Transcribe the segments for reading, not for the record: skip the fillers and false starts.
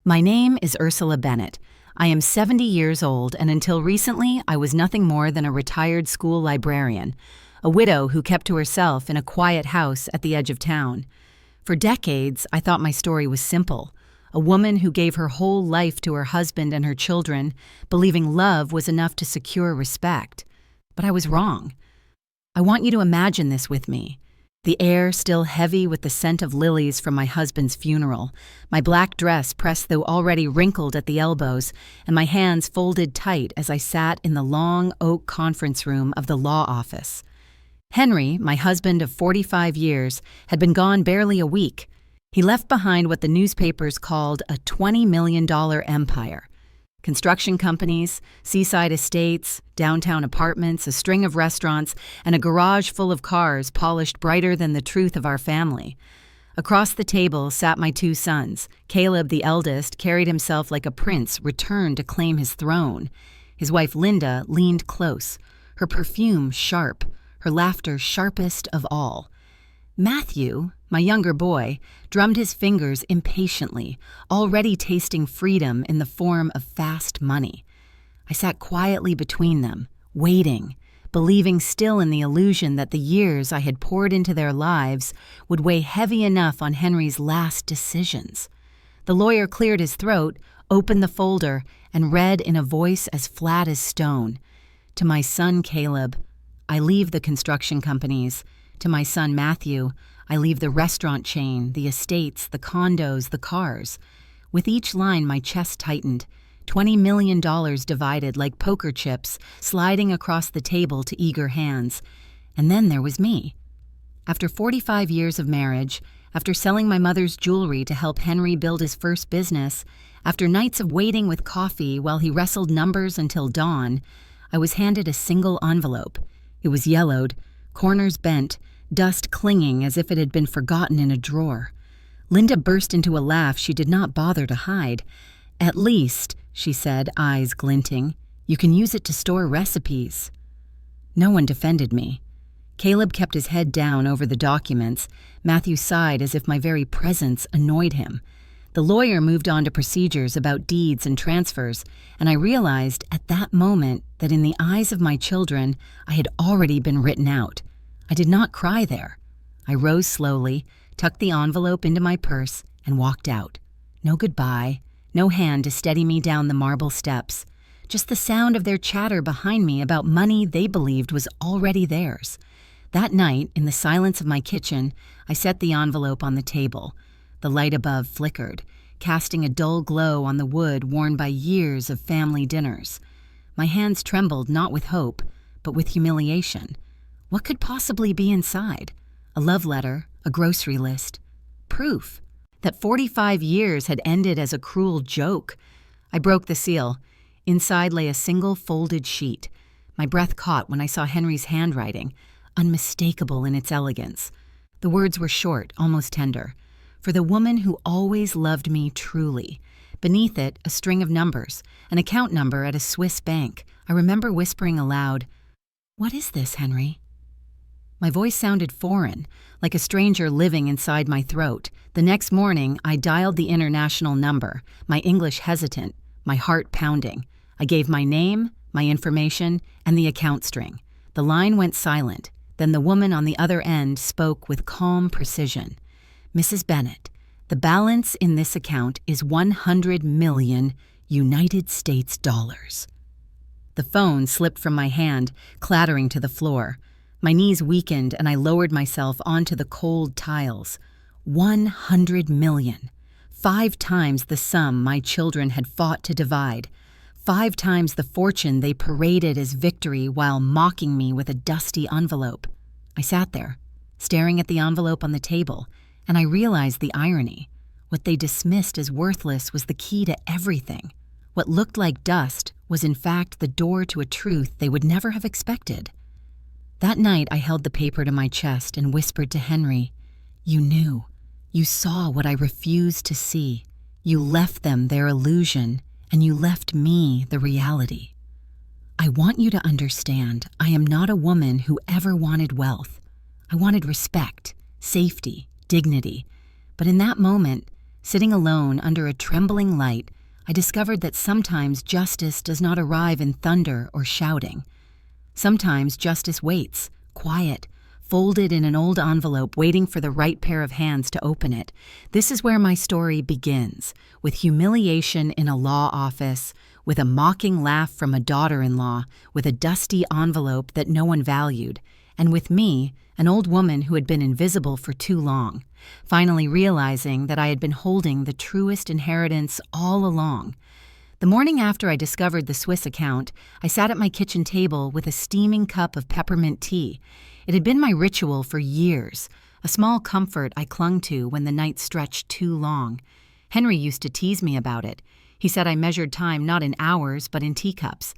My name is Ursula Bennett. I am 70 years old, and until recently, I was nothing more than a retired school librarian, a widow who kept to herself in a quiet house at the edge of town. For decades, I thought my story was simple. A woman who gave her whole life to her husband and her children, believing love was enough to secure respect. But I was wrong. I want you to imagine this with me. The air still heavy with the scent of lilies from my husband's funeral, my black dress pressed though already wrinkled at the elbows, and my hands folded tight as I sat in the long oak conference room of the law office. Henry, my husband of 45 years, had been gone barely a week. He left behind what the newspapers called a $20 million empire. Construction companies, seaside estates, downtown apartments, a string of restaurants, and a garage full of cars polished brighter than the truth of our family. Across the table sat my two sons. Caleb, the eldest, carried himself like a prince returned to claim his throne. His wife Linda leaned close, her perfume sharp, her laughter sharpest of all. Matthew, my younger boy, drummed his fingers impatiently, already tasting freedom in the form of fast money. I sat quietly between them, waiting, believing still in the illusion that the years I had poured into their lives would weigh heavy enough on Henry's last decisions. The lawyer cleared his throat, opened the folder, and read in a voice as flat as stone. To my son Caleb, I leave the construction companies. To my son Matthew, I leave the restaurant chain, the estates, the condos, the cars. With each line, my chest tightened. $20 million divided like poker chips, sliding across the table to eager hands. And then there was me. After 45 years of marriage, after selling my mother's jewelry to help Henry build his first business, after nights of waiting with coffee while he wrestled numbers until dawn, I was handed a single envelope. It was yellowed, corners bent, dust clinging as if it had been forgotten in a drawer. Linda burst into a laugh she did not bother to hide. "At least," she said, eyes glinting, "you can use it to store recipes." No one defended me. Caleb kept his head down over the documents. Matthew sighed as if my very presence annoyed him. The lawyer moved on to procedures about deeds and transfers, and I realized at that moment that in the eyes of my children, I had already been written out. I did not cry there. I rose slowly, tucked the envelope into my purse, and walked out. No goodbye, no hand to steady me down the marble steps, just the sound of their chatter behind me about money they believed was already theirs. That night, in the silence of my kitchen, I set the envelope on the table. The light above flickered, casting a dull glow on the wood worn by years of family dinners. My hands trembled not with hope, but with humiliation. What could possibly be inside? A love letter, a grocery list. Proof that 45 years had ended as a cruel joke. I broke the seal. Inside lay a single folded sheet. My breath caught when I saw Henry's handwriting, unmistakable in its elegance. The words were short, almost tender. "For the woman who always loved me truly." Beneath it, a string of numbers, an account number at a Swiss bank. I remember whispering aloud, "What is this, Henry?" My voice sounded foreign, like a stranger living inside my throat. The next morning, I dialed the international number, my English hesitant, my heart pounding. I gave my name, my information, and the account string. The line went silent. Then the woman on the other end spoke with calm precision. "Mrs. Bennett, the balance in this account is 100 million United States dollars." The phone slipped from my hand, clattering to the floor. My knees weakened and I lowered myself onto the cold tiles. 100 million. 5 times the sum my children had fought to divide. 5 times the fortune they paraded as victory while mocking me with a dusty envelope. I sat there, staring at the envelope on the table, and I realized the irony. What they dismissed as worthless was the key to everything. What looked like dust was in fact the door to a truth they would never have expected. That night I held the paper to my chest and whispered to Henry, "You knew. You saw what I refused to see. You left them their illusion, and you left me the reality. I want you to understand I am not a woman who ever wanted wealth. I wanted respect, safety, dignity. But in that moment, Sitting alone under a trembling light, I discovered that sometimes justice does not arrive in thunder or shouting. Sometimes justice waits, quiet, folded in an old envelope waiting for the right pair of hands to open it. This is where my story begins, with humiliation in a law office, with a mocking laugh from a daughter-in-law, with a dusty envelope that no one valued, and with me, an old woman who had been invisible for too long, finally realizing that I had been holding the truest inheritance all along. The morning after I discovered the Swiss account, I sat at my kitchen table with a steaming cup of peppermint tea. It had been my ritual for years, a small comfort I clung to when the night stretched too long. Henry used to tease me about it. He said I measured time not in hours but in teacups.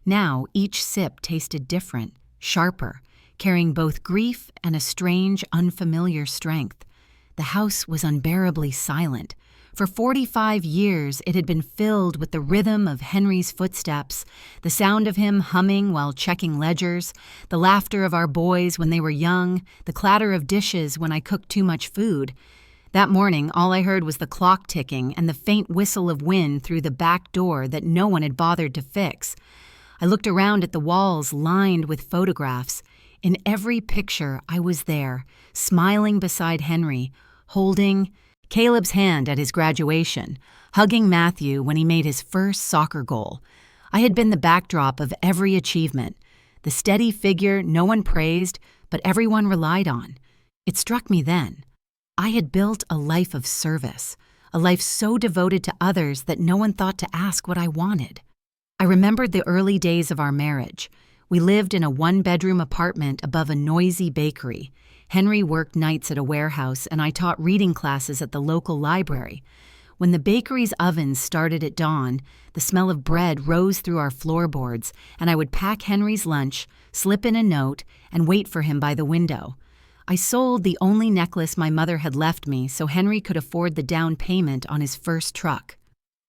Now each sip tasted different, sharper, carrying both grief and a strange, unfamiliar strength. The house was unbearably silent. For 45 years, it had been filled with the rhythm of Henry's footsteps, the sound of him humming while checking ledgers, the laughter of our boys when they were young, the clatter of dishes when I cooked too much food. That morning, all I heard was the clock ticking and the faint whistle of wind through the back door that no one had bothered to fix. I looked around at the walls lined with photographs. In every picture, I was there, smiling beside Henry, holding Caleb's hand at his graduation, hugging Matthew when he made his first soccer goal. I had been the backdrop of every achievement, the steady figure no one praised, but everyone relied on. It struck me then. I had built a life of service, a life so devoted to others that no one thought to ask what I wanted. I remembered the early days of our marriage. We lived in a one-bedroom apartment above a noisy bakery. Henry worked nights at a warehouse, and I taught reading classes at the local library. When the bakery's ovens started at dawn, the smell of bread rose through our floorboards, and I would pack Henry's lunch, slip in a note, and wait for him by the window. I sold the only necklace my mother had left me so Henry could afford the down payment on his first truck.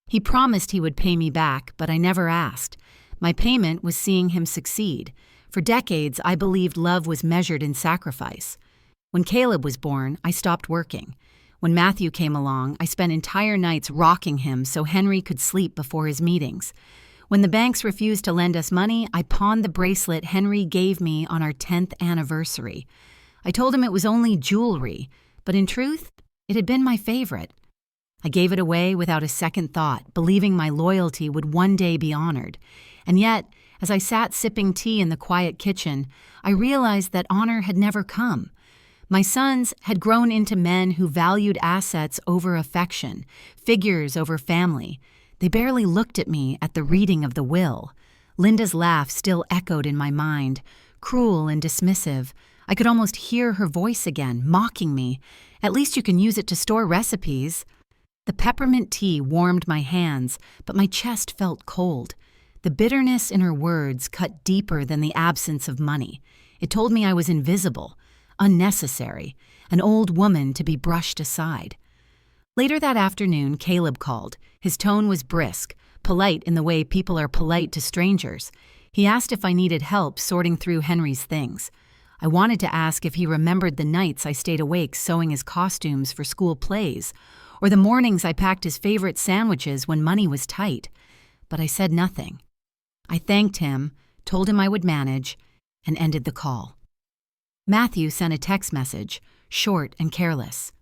He promised he would pay me back, but I never asked. My payment was seeing him succeed. For decades, I believed love was measured in sacrifice. When Caleb was born, I stopped working. When Matthew came along, I spent entire nights rocking him so Henry could sleep before his meetings. When the banks refused to lend us money, I pawned the bracelet Henry gave me on our 10th anniversary. I told him it was only jewelry, but in truth, it had been my favorite. I gave it away without a second thought, believing my loyalty would one day be honored. And yet, as I sat sipping tea in the quiet kitchen, I realized that honor had never come. My sons had grown into men who valued assets over affection, figures over family. They barely looked at me at the reading of the will. Linda's laugh still echoed in my mind, cruel and dismissive. I could almost hear her voice again, mocking me. At least you can use it to store recipes. The peppermint tea warmed my hands, but my chest felt cold. The bitterness in her words cut deeper than the absence of money. It told me I was invisible, unnecessary, an old woman to be brushed aside. Later that afternoon, Caleb called. His tone was brisk, polite in the way people are polite to strangers. He asked if I needed help sorting through Henry's things. I wanted to ask if he remembered the nights I stayed awake sewing his costumes for school plays, or the mornings I packed his favorite sandwiches when money was tight. But I said nothing. I thanked him, told him I would manage, and ended the call. Matthew sent a text message, short and careless.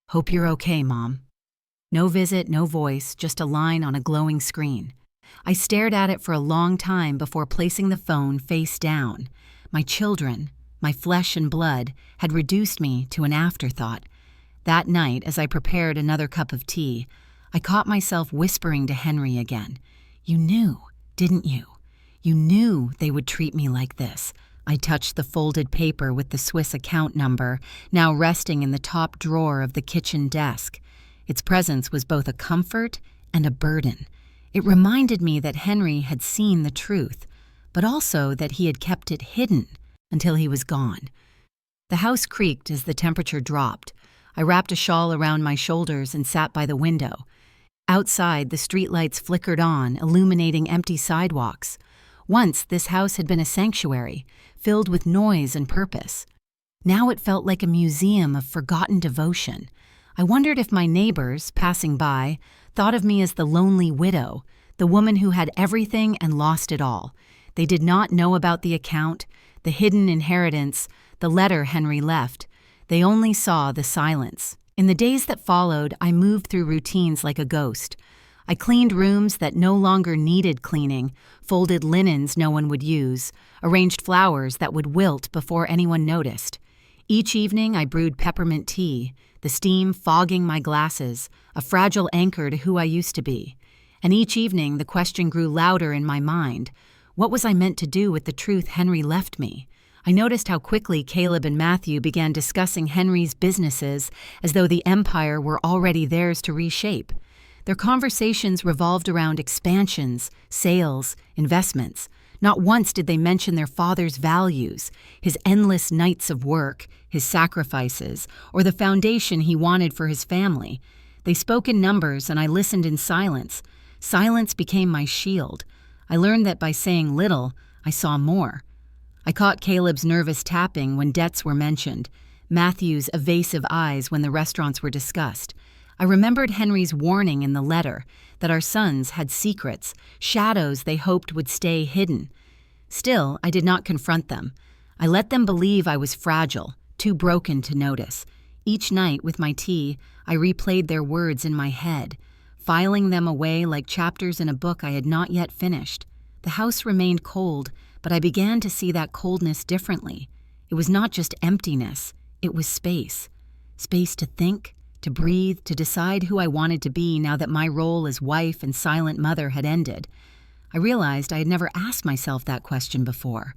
"Hope you're okay, Mom." No visit, no voice, just a line on a glowing screen. I stared at it for a long time before placing the phone face down. My children, my flesh and blood, had reduced me to an afterthought. That night, as I prepared another cup of tea, I caught myself whispering to Henry again. "You knew, didn't you? You knew they would treat me like this." I touched the folded paper with the Swiss account number, now resting in the top drawer of the kitchen desk. Its presence was both a comfort and a burden. It reminded me that Henry had seen the truth, but also that he had kept it hidden until he was gone. The house creaked as the temperature dropped. I wrapped a shawl around my shoulders and sat by the window. Outside, the streetlights flickered on, illuminating empty sidewalks. Once, this house had been a sanctuary, filled with noise and purpose. Now it felt like a museum of forgotten devotion. I wondered if my neighbors, passing by, thought of me as the lonely widow, the woman who had everything and lost it all. They did not know about the account, the hidden inheritance, the letter Henry left. They only saw the silence. In the days that followed, I moved through routines like a ghost. I cleaned rooms that no longer needed cleaning, folded linens no one would use, arranged flowers that would wilt before anyone noticed. Each evening I brewed peppermint tea, the steam fogging my glasses, a fragile anchor to who I used to be. And each evening the question grew louder in my mind. What was I meant to do with the truth Henry left me? I noticed how quickly Caleb and Matthew began discussing Henry's businesses as though the empire were already theirs to reshape. Their conversations revolved around expansions, sales, investments. Not once did they mention their father's values, his endless nights of work, his sacrifices, or the foundation he wanted for his family. They spoke in numbers and I listened in silence. Silence became my shield. I learned that by saying little, I saw more. I caught Caleb's nervous tapping when debts were mentioned, Matthew's evasive eyes when the restaurants were discussed. I remembered Henry's warning in the letter that our sons had secrets, shadows they hoped would stay hidden. Still, I did not confront them. I let them believe I was fragile, too broken to notice. Each night with my tea, I replayed their words in my head, filing them away like chapters in a book I had not yet finished. The house remained cold, but I began to see that coldness differently. It was not just emptiness, it was space. Space to think, to breathe, to decide who I wanted to be now that my role as wife and silent mother had ended. I realized I had never asked myself that question before.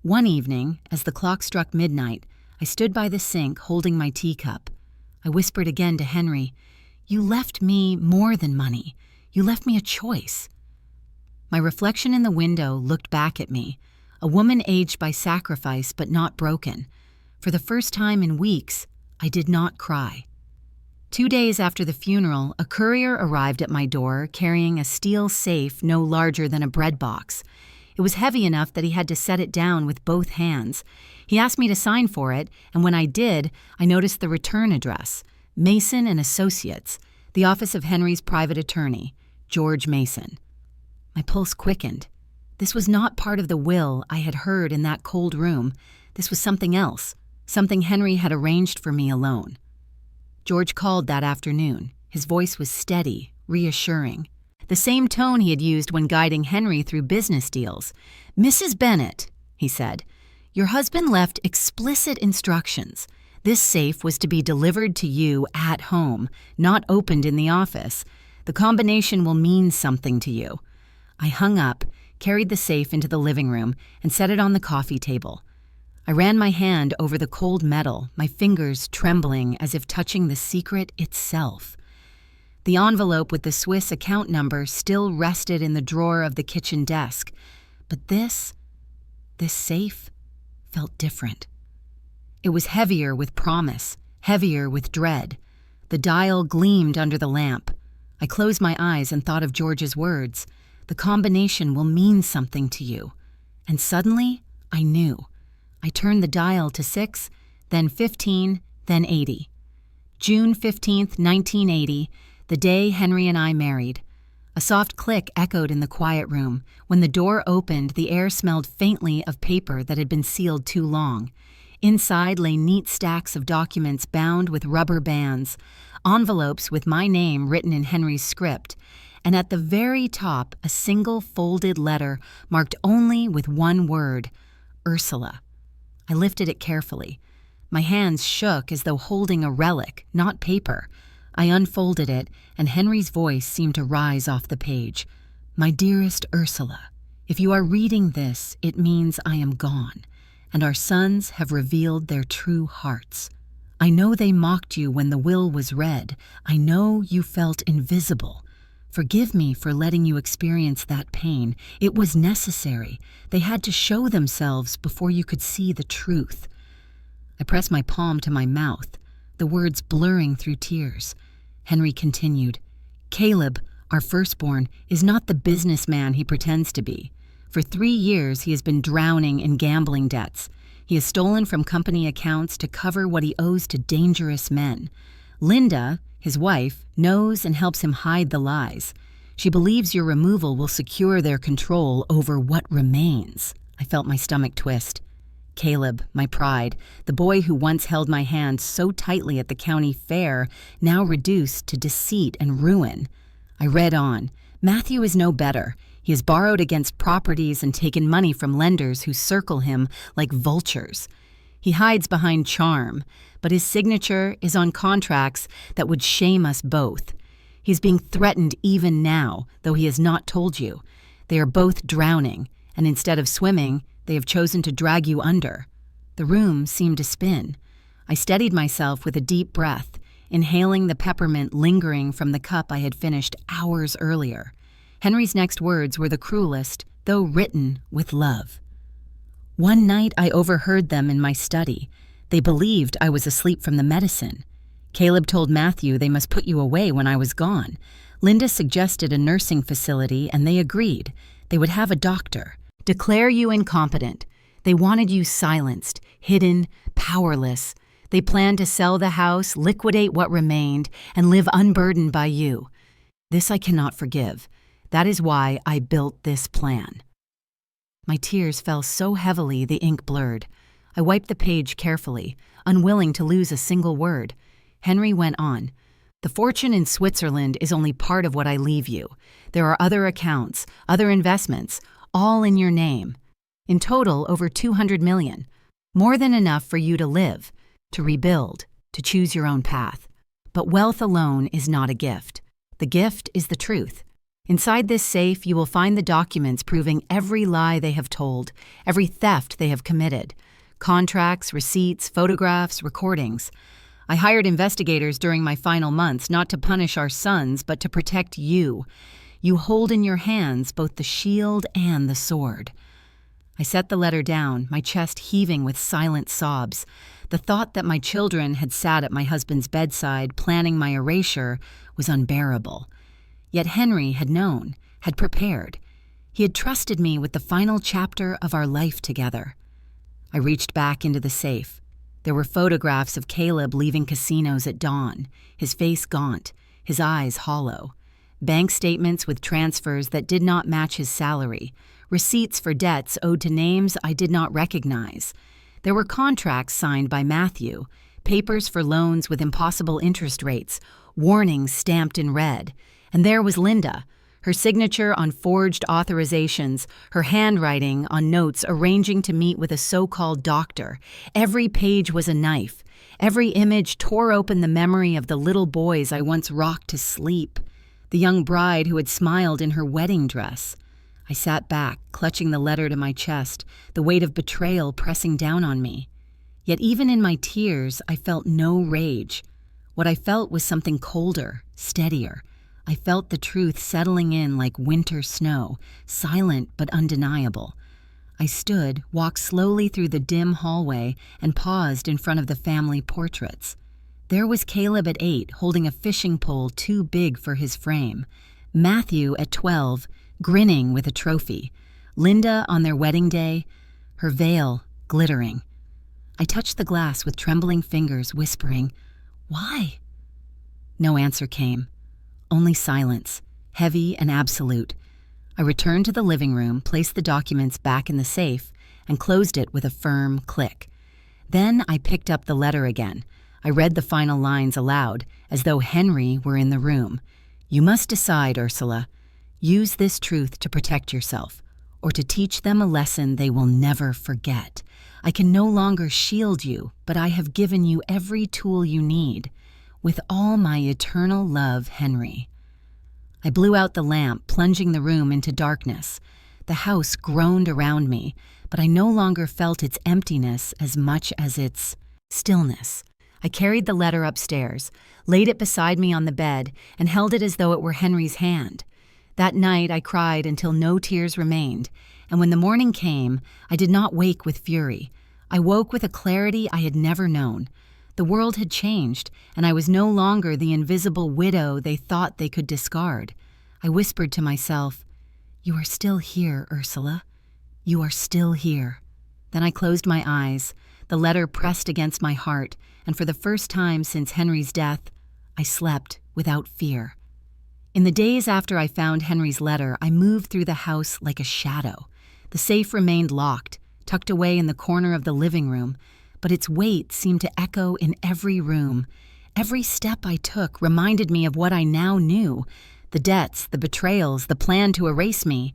One evening, as the clock struck midnight, I stood by the sink holding my teacup. I whispered again to Henry, "You left me more than money. You left me a choice." My reflection in the window looked back at me, a woman aged by sacrifice but not broken. For the first time in weeks, I did not cry. 2 days after the funeral, a courier arrived at my door carrying a steel safe no larger than a bread box. It was heavy enough that he had to set it down with both hands. He asked me to sign for it, and when I did, I noticed the return address, Mason and Associates, the office of Henry's private attorney, George Mason. My pulse quickened. This was not part of the will I had heard in that cold room. This was something else, something Henry had arranged for me alone. George called that afternoon. His voice was steady, reassuring. The same tone he had used when guiding Henry through business deals. "Mrs. Bennett," he said, "your husband left explicit instructions. This safe was to be delivered to you at home, not opened in the office. The combination will mean something to you." I hung up, carried the safe into the living room, and set it on the coffee table. I ran my hand over the cold metal, my fingers trembling as if touching the secret itself. The envelope with the Swiss account number still rested in the drawer of the kitchen desk, but this safe felt different. It was heavier with promise, heavier with dread. The dial gleamed under the lamp. I closed my eyes and thought of George's words. The combination will mean something to you. And suddenly, I knew. I turned the dial to 6, then 15, then 80. June 15th, 1980, the day Henry and I married. A soft click echoed in the quiet room. When the door opened, the air smelled faintly of paper that had been sealed too long. Inside lay neat stacks of documents bound with rubber bands, envelopes with my name written in Henry's script, and at the very top a single folded letter marked only with one word, Ursula. I lifted it carefully. My hands shook as though holding a relic, not paper. I unfolded it, and Henry's voice seemed to rise off the page. "My dearest Ursula, if you are reading this, it means I am gone, and our sons have revealed their true hearts. I know they mocked you when the will was read. I know you felt invisible. Forgive me for letting you experience that pain. It was necessary. They had to show themselves before you could see the truth." I pressed my palm to my mouth, the words blurring through tears. Henry continued, "Caleb, our firstborn, is not the businessman he pretends to be. For 3 years he has been drowning in gambling debts. He has stolen from company accounts to cover what he owes to dangerous men. Linda, his wife, knows and helps him hide the lies. She believes your removal will secure their control over what remains. I felt my stomach twist. Caleb, my pride, the boy who once held my hand so tightly at the county fair, now reduced to deceit and ruin. I read on. Matthew is no better. He has borrowed against properties and taken money from lenders who circle him like vultures. He hides behind charm, but his signature is on contracts that would shame us both. He's being threatened even now, though he has not told you. They are both drowning, and instead of swimming, they have chosen to drag you under. The room seemed to spin. I steadied myself with a deep breath, inhaling the peppermint lingering from the cup I had finished hours earlier. Henry's next words were the cruelest, though written with love. One night I overheard them in my study. They believed I was asleep from the medicine. Caleb told Matthew they must put you away when I was gone. Linda suggested a nursing facility, and they agreed. They would have a doctor. Declare you incompetent. They wanted you silenced, hidden, powerless. They planned to sell the house, liquidate what remained, and live unburdened by you. This I cannot forgive. That is why I built this plan. My tears fell so heavily the ink blurred. I wiped the page carefully, unwilling to lose a single word. Henry went on. The fortune in Switzerland is only part of what I leave you. There are other accounts, other investments, all in your name. In total, over 200 million. More than enough for you to live, to rebuild, to choose your own path. But wealth alone is not a gift. The gift is the truth. Inside this safe, you will find the documents proving every lie they have told, every theft they have committed. Contracts, receipts, photographs, recordings. I hired investigators during my final months not to punish our sons, but to protect you. You hold in your hands both the shield and the sword. I set the letter down, my chest heaving with silent sobs. The thought that my children had sat at my husband's bedside planning my erasure was unbearable. Yet Henry had known, had prepared. He had trusted me with the final chapter of our life together. I reached back into the safe. There were photographs of Caleb leaving casinos at dawn, his face gaunt, his eyes hollow. Bank statements with transfers that did not match his salary, receipts for debts owed to names I did not recognize. There were contracts signed by Matthew, papers for loans with impossible interest rates, warnings stamped in red. And there was Linda, her signature on forged authorizations, her handwriting on notes arranging to meet with a so-called doctor. Every page was a knife. Every image tore open the memory of the little boys I once rocked to sleep, the young bride who had smiled in her wedding dress. I sat back, clutching the letter to my chest, the weight of betrayal pressing down on me. Yet even in my tears, I felt no rage. What I felt was something colder, steadier. I felt the truth settling in like winter snow, silent but undeniable. I stood, walked slowly through the dim hallway, and paused in front of the family portraits. There was Caleb at 8, holding a fishing pole too big for his frame. Matthew at 12, grinning with a trophy. Linda on their wedding day, her veil glittering. I touched the glass with trembling fingers, whispering, "Why?" No answer came. Only silence, heavy and absolute. I returned to the living room, placed the documents back in the safe, and closed it with a firm click. Then I picked up the letter again. I read the final lines aloud, as though Henry were in the room. You must decide, Ursula. Use this truth to protect yourself, or to teach them a lesson they will never forget. I can no longer shield you, but I have given you every tool you need. With all my eternal love, Henry. I blew out the lamp, plunging the room into darkness. The house groaned around me, but I no longer felt its emptiness as much as its stillness. I carried the letter upstairs, laid it beside me on the bed, and held it as though it were Henry's hand. That night I cried until no tears remained, and when the morning came, I did not wake with fury. I woke with a clarity I had never known. The world had changed, and I was no longer the invisible widow they thought they could discard. I whispered to myself, "You are still here, Ursula. You are still here." Then I closed my eyes, the letter pressed against my heart, and for the first time since Henry's death, I slept without fear. In the days after I found Henry's letter, I moved through the house like a shadow. The safe remained locked, tucked away in the corner of the living room, but its weight seemed to echo in every room. Every step I took reminded me of what I now knew: the debts, the betrayals, the plan to erase me.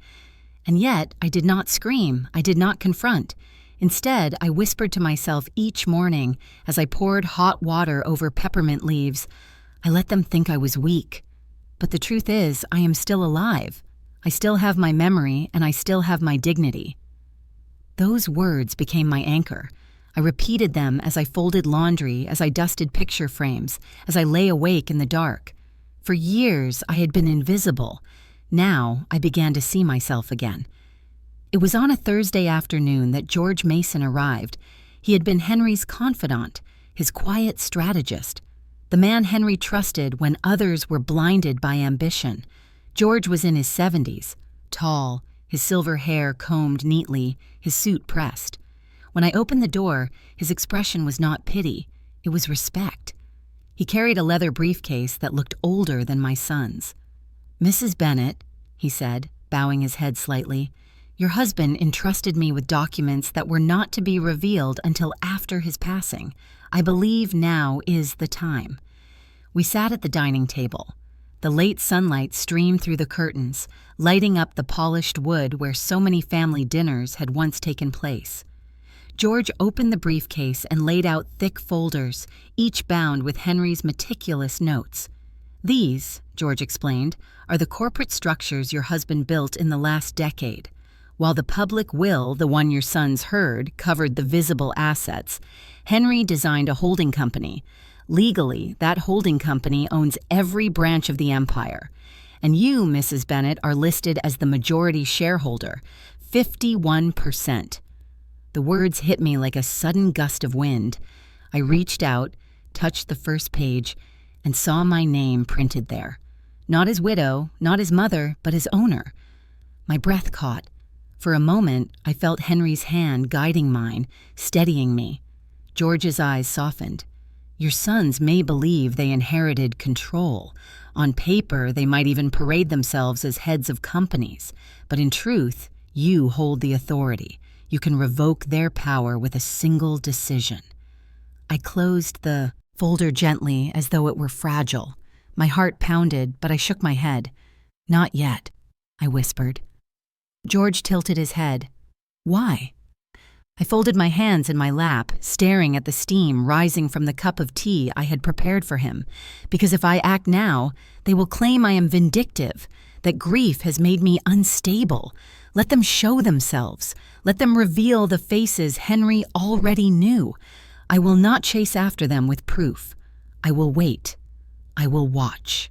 And yet, I did not scream, I did not confront. Instead, I whispered to myself each morning as I poured hot water over peppermint leaves. I let them think I was weak. But the truth is, I am still alive. I still have my memory, and I still have my dignity. Those words became my anchor. I repeated them as I folded laundry, as I dusted picture frames, as I lay awake in the dark. For years, I had been invisible. Now, I began to see myself again. It was on a Thursday afternoon that George Mason arrived. He had been Henry's confidant, his quiet strategist, the man Henry trusted when others were blinded by ambition. George was in his 70s, tall, his silver hair combed neatly, his suit pressed. When I opened the door, his expression was not pity, it was respect. He carried a leather briefcase that looked older than my son's. "Mrs. Bennett," he said, bowing his head slightly, "your husband entrusted me with documents that were not to be revealed until after his passing. I believe now is the time." We sat at the dining table. The late sunlight streamed through the curtains, lighting up the polished wood where so many family dinners had once taken place. George opened the briefcase and laid out thick folders, each bound with Henry's meticulous notes. "These," George explained, "are the corporate structures your husband built in the last decade. While the public will, the one your sons heard, covered the visible assets, Henry designed a holding company. Legally, that holding company owns every branch of the empire. And you, Mrs. Bennett, are listed as the majority shareholder, 51%. The words hit me like a sudden gust of wind. I reached out, touched the first page, and saw my name printed there. Not as widow, not as mother, but as owner. My breath caught. For a moment, I felt Henry's hand guiding mine, steadying me. George's eyes softened. "Your sons may believe they inherited control. On paper, they might even parade themselves as heads of companies. But in truth, you hold the authority. You can revoke their power with a single decision." I closed the folder gently as though it were fragile. My heart pounded, but I shook my head. "Not yet," I whispered. George tilted his head. "Why?" I folded my hands in my lap, staring at the steam rising from the cup of tea I had prepared for him. "Because if I act now, they will claim I am vindictive, that grief has made me unstable. Let them show themselves. Let them reveal the faces Henry already knew. I will not chase after them with proof. I will wait. I will watch."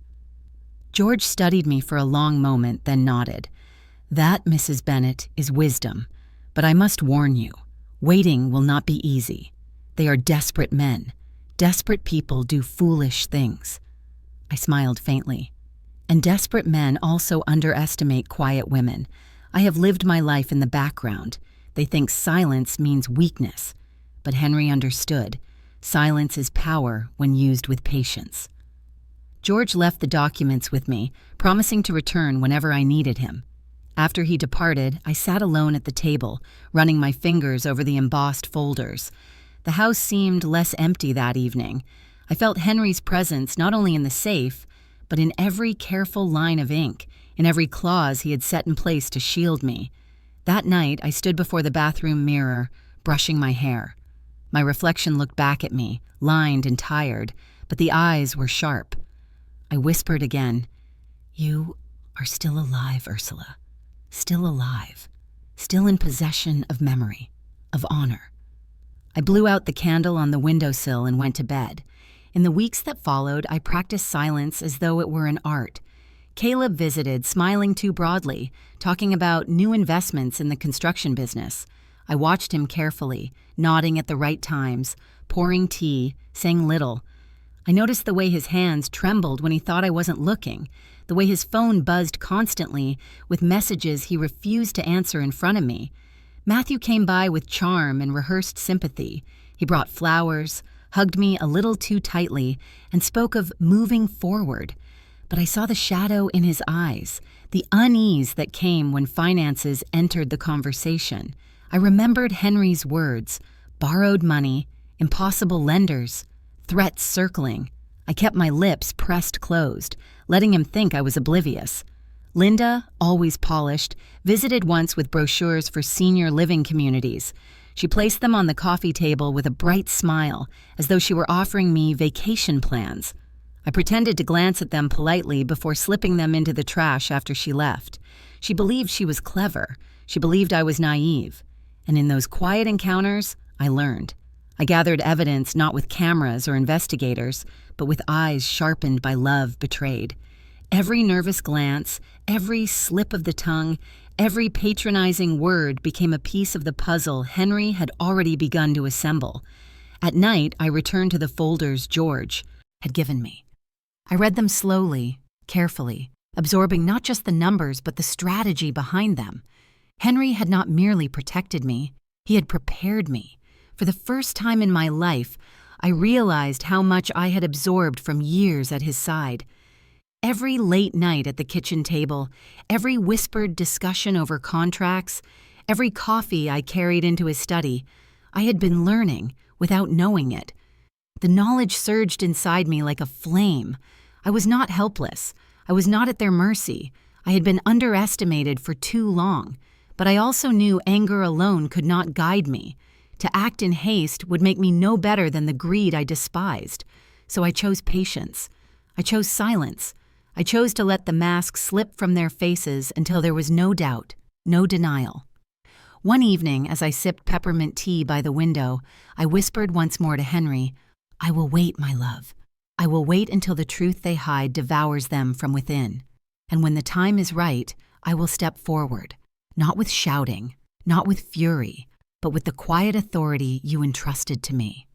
George studied me for a long moment, then nodded. "That, Mrs. Bennett, is wisdom. But I must warn you, waiting will not be easy. They are desperate men. Desperate people do foolish things." I smiled faintly. "And desperate men also underestimate quiet women. I have lived my life in the background. They think silence means weakness. But Henry understood. Silence is power when used with patience." George left the documents with me, promising to return whenever I needed him. After he departed, I sat alone at the table, running my fingers over the embossed folders. The house seemed less empty that evening. I felt Henry's presence not only in the safe, but in every careful line of ink, in every clause he had set in place to shield me. That night, I stood before the bathroom mirror, brushing my hair. My reflection looked back at me, lined and tired, but the eyes were sharp. I whispered again, "You are still alive, Ursula. Still alive. Still in possession of memory, of honor." I blew out the candle on the windowsill and went to bed. In the weeks that followed, I practiced silence as though it were an art. Caleb visited, smiling too broadly, talking about new investments in the construction business. I watched him carefully, nodding at the right times, pouring tea, saying little. I noticed the way his hands trembled when he thought I wasn't looking, the way his phone buzzed constantly with messages he refused to answer in front of me. Matthew came by with charm and rehearsed sympathy. He brought flowers, hugged me a little too tightly, and spoke of moving forward. But I saw the shadow in his eyes, the unease that came when finances entered the conversation. I remembered Henry's words: borrowed money, impossible lenders, threats circling. I kept my lips pressed closed, letting him think I was oblivious. Linda, always polished, visited once with brochures for senior living communities. She placed them on the coffee table with a bright smile, as though she were offering me vacation plans. I pretended to glance at them politely before slipping them into the trash after she left. She believed she was clever. She believed I was naive. And in those quiet encounters, I learned. I gathered evidence not with cameras or investigators, but with eyes sharpened by love betrayed. Every nervous glance, every slip of the tongue, every patronizing word became a piece of the puzzle Henry had already begun to assemble. At night, I returned to the folders George had given me. I read them slowly, carefully, absorbing not just the numbers but the strategy behind them. Henry had not merely protected me, he had prepared me. For the first time in my life, I realized how much I had absorbed from years at his side. Every late night at the kitchen table, every whispered discussion over contracts, every coffee I carried into his study, I had been learning without knowing it. The knowledge surged inside me like a flame. I was not helpless. I was not at their mercy. I had been underestimated for too long. But I also knew anger alone could not guide me. To act in haste would make me no better than the greed I despised. So I chose patience. I chose silence. I chose to let the mask slip from their faces until there was no doubt, no denial. One evening, as I sipped peppermint tea by the window, I whispered once more to Henry, "I will wait, my love. I will wait until the truth they hide devours them from within. And when the time is right, I will step forward, not with shouting, not with fury, but with the quiet authority you entrusted to me."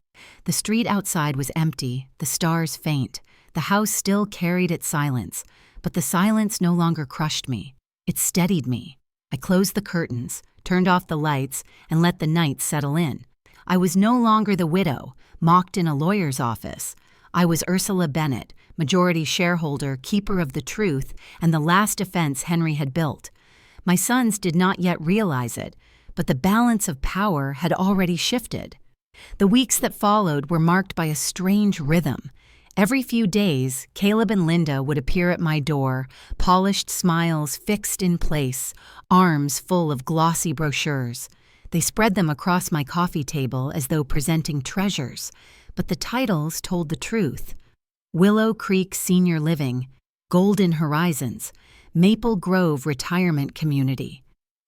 The street outside was empty, the stars faint. The house still carried its silence, but the silence no longer crushed me. It steadied me. I closed the curtains, turned off the lights, and let the night settle in. I was no longer the widow, mocked in a lawyer's office. I was Ursula Bennett, majority shareholder, keeper of the truth, and the last defense Henry had built. My sons did not yet realize it, but the balance of power had already shifted. The weeks that followed were marked by a strange rhythm. Every few days, Caleb and Linda would appear at my door, polished smiles fixed in place, arms full of glossy brochures. They spread them across my coffee table as though presenting treasures, but the titles told the truth. Willow Creek Senior Living, Golden Horizons, Maple Grove Retirement Community.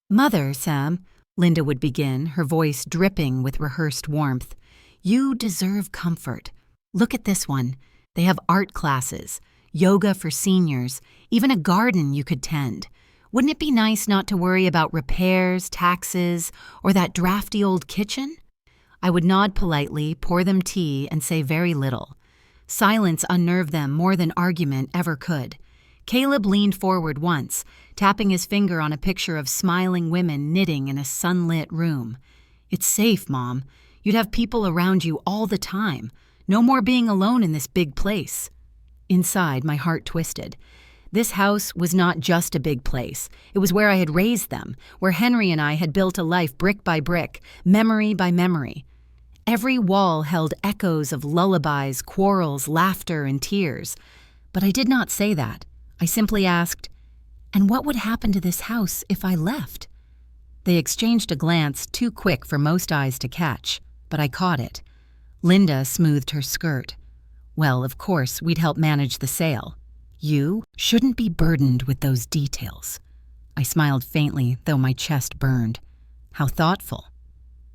"Mother, Sam," Linda would begin, her voice dripping with rehearsed warmth, "you deserve comfort. Look at this one. They have art classes, yoga for seniors, even a garden you could tend. Wouldn't it be nice not to worry about repairs, taxes, or that drafty old kitchen?" I would nod politely, pour them tea, and say very little. Silence unnerved them more than argument ever could. Caleb leaned forward once, tapping his finger on a picture of smiling women knitting in a sunlit room. "It's safe, Mom. You'd have people around you all the time. No more being alone in this big place." Inside, my heart twisted. This house was not just a big place. It was where I had raised them, where Henry and I had built a life brick by brick, memory by memory. Every wall held echoes of lullabies, quarrels, laughter, and tears. But I did not say that. I simply asked, "And what would happen to this house if I left?" They exchanged a glance too quick for most eyes to catch, but I caught it. Linda smoothed her skirt. "Well, of course, we'd help manage the sale. You shouldn't be burdened with those details." I smiled faintly, though my chest burned. How thoughtful.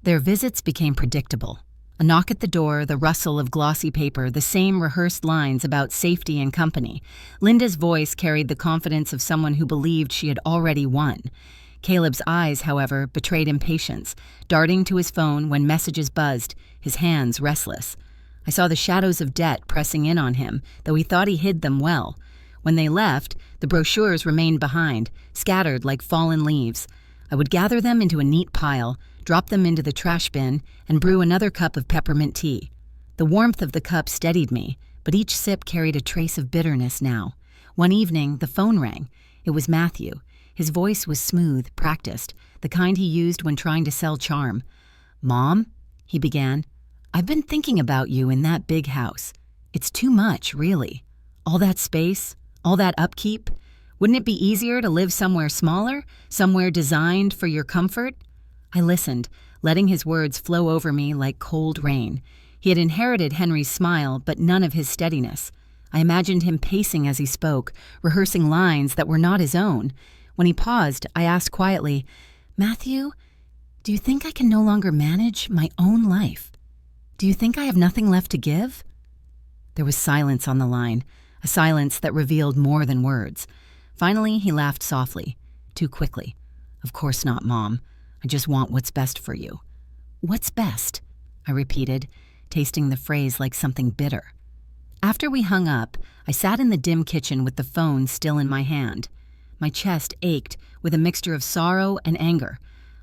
Their visits became predictable. A knock at the door, the rustle of glossy paper, the same rehearsed lines about safety and company. Linda's voice carried the confidence of someone who believed she had already won. Caleb's eyes, however, betrayed impatience, darting to his phone when messages buzzed, his hands restless. I saw the shadows of debt pressing in on him, though he thought he hid them well. When they left, the brochures remained behind, scattered like fallen leaves. I would gather them into a neat pile, drop them into the trash bin, and brew another cup of peppermint tea. The warmth of the cup steadied me, but each sip carried a trace of bitterness now. One evening, the phone rang. It was Matthew. His voice was smooth, practiced, the kind he used when trying to sell charm. "Mom," he began, "I've been thinking about you in that big house. It's too much, really. All that space, all that upkeep. Wouldn't it be easier to live somewhere smaller, somewhere designed for your comfort?" I listened, letting his words flow over me like cold rain. He had inherited Henry's smile, but none of his steadiness. I imagined him pacing as he spoke, rehearsing lines that were not his own. When he paused, I asked quietly, "Matthew, do you think I can no longer manage my own life? Do you think I have nothing left to give?" There was silence on the line, a silence that revealed more than words. Finally, he laughed softly, too quickly. "Of course not, Mom. I just want what's best for you." "What's best?" I repeated, tasting the phrase like something bitter. After we hung up, I sat in the dim kitchen with the phone still in my hand. My chest ached with a mixture of sorrow and anger.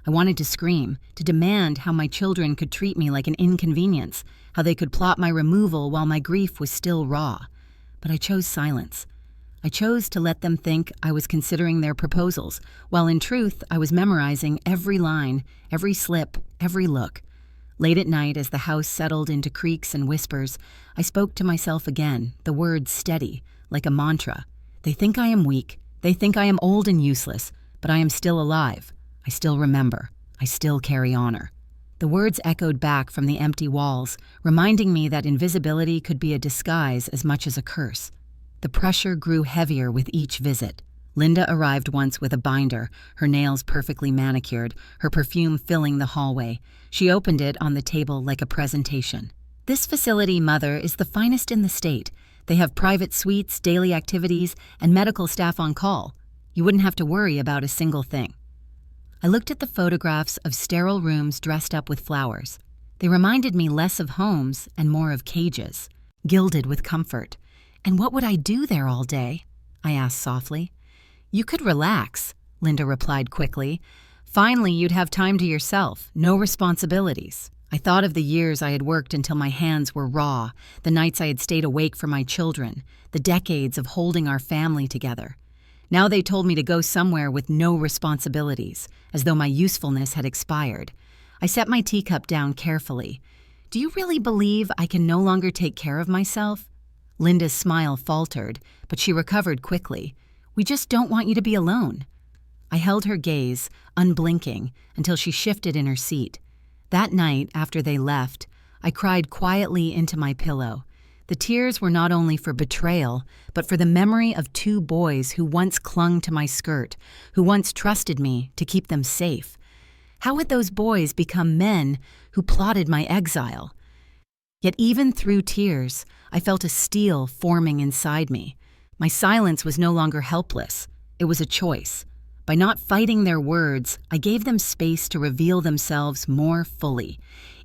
I wanted to scream, to demand how my children could treat me like an inconvenience, how they could plot my removal while my grief was still raw. But I chose silence. I chose to let them think I was considering their proposals, while in truth I was memorizing every line, every slip, every look. Late at night, as the house settled into creaks and whispers, I spoke to myself again, the words steady, like a mantra. They think I am weak. They think I am old and useless, but I am still alive. I still remember. I still carry honor. The words echoed back from the empty walls, reminding me that invisibility could be a disguise as much as a curse. The pressure grew heavier with each visit. Linda arrived once with a binder, her nails perfectly manicured, her perfume filling the hallway. She opened it on the table like a presentation. "This facility, Mother, is the finest in the state. They have private suites, daily activities, and medical staff on call. You wouldn't have to worry about a single thing." I looked at the photographs of sterile rooms dressed up with flowers. They reminded me less of homes and more of cages, gilded with comfort. "And what would I do there all day?" I asked softly. "You could relax," Linda replied quickly. "Finally, you'd have time to yourself, no responsibilities." I thought of the years I had worked until my hands were raw, the nights I had stayed awake for my children, the decades of holding our family together. Now they told me to go somewhere with no responsibilities, as though my usefulness had expired. I set my teacup down carefully. "Do you really believe I can no longer take care of myself?" Linda's smile faltered, but she recovered quickly. "We just don't want you to be alone." I held her gaze, unblinking, until she shifted in her seat. That night, after they left, I cried quietly into my pillow. The tears were not only for betrayal, but for the memory of two boys who once clung to my skirt, who once trusted me to keep them safe. How would those boys become men who plotted my exile? Yet even through tears, I felt a steel forming inside me. My silence was no longer helpless. It was a choice. By not fighting their words, I gave them space to reveal themselves more fully.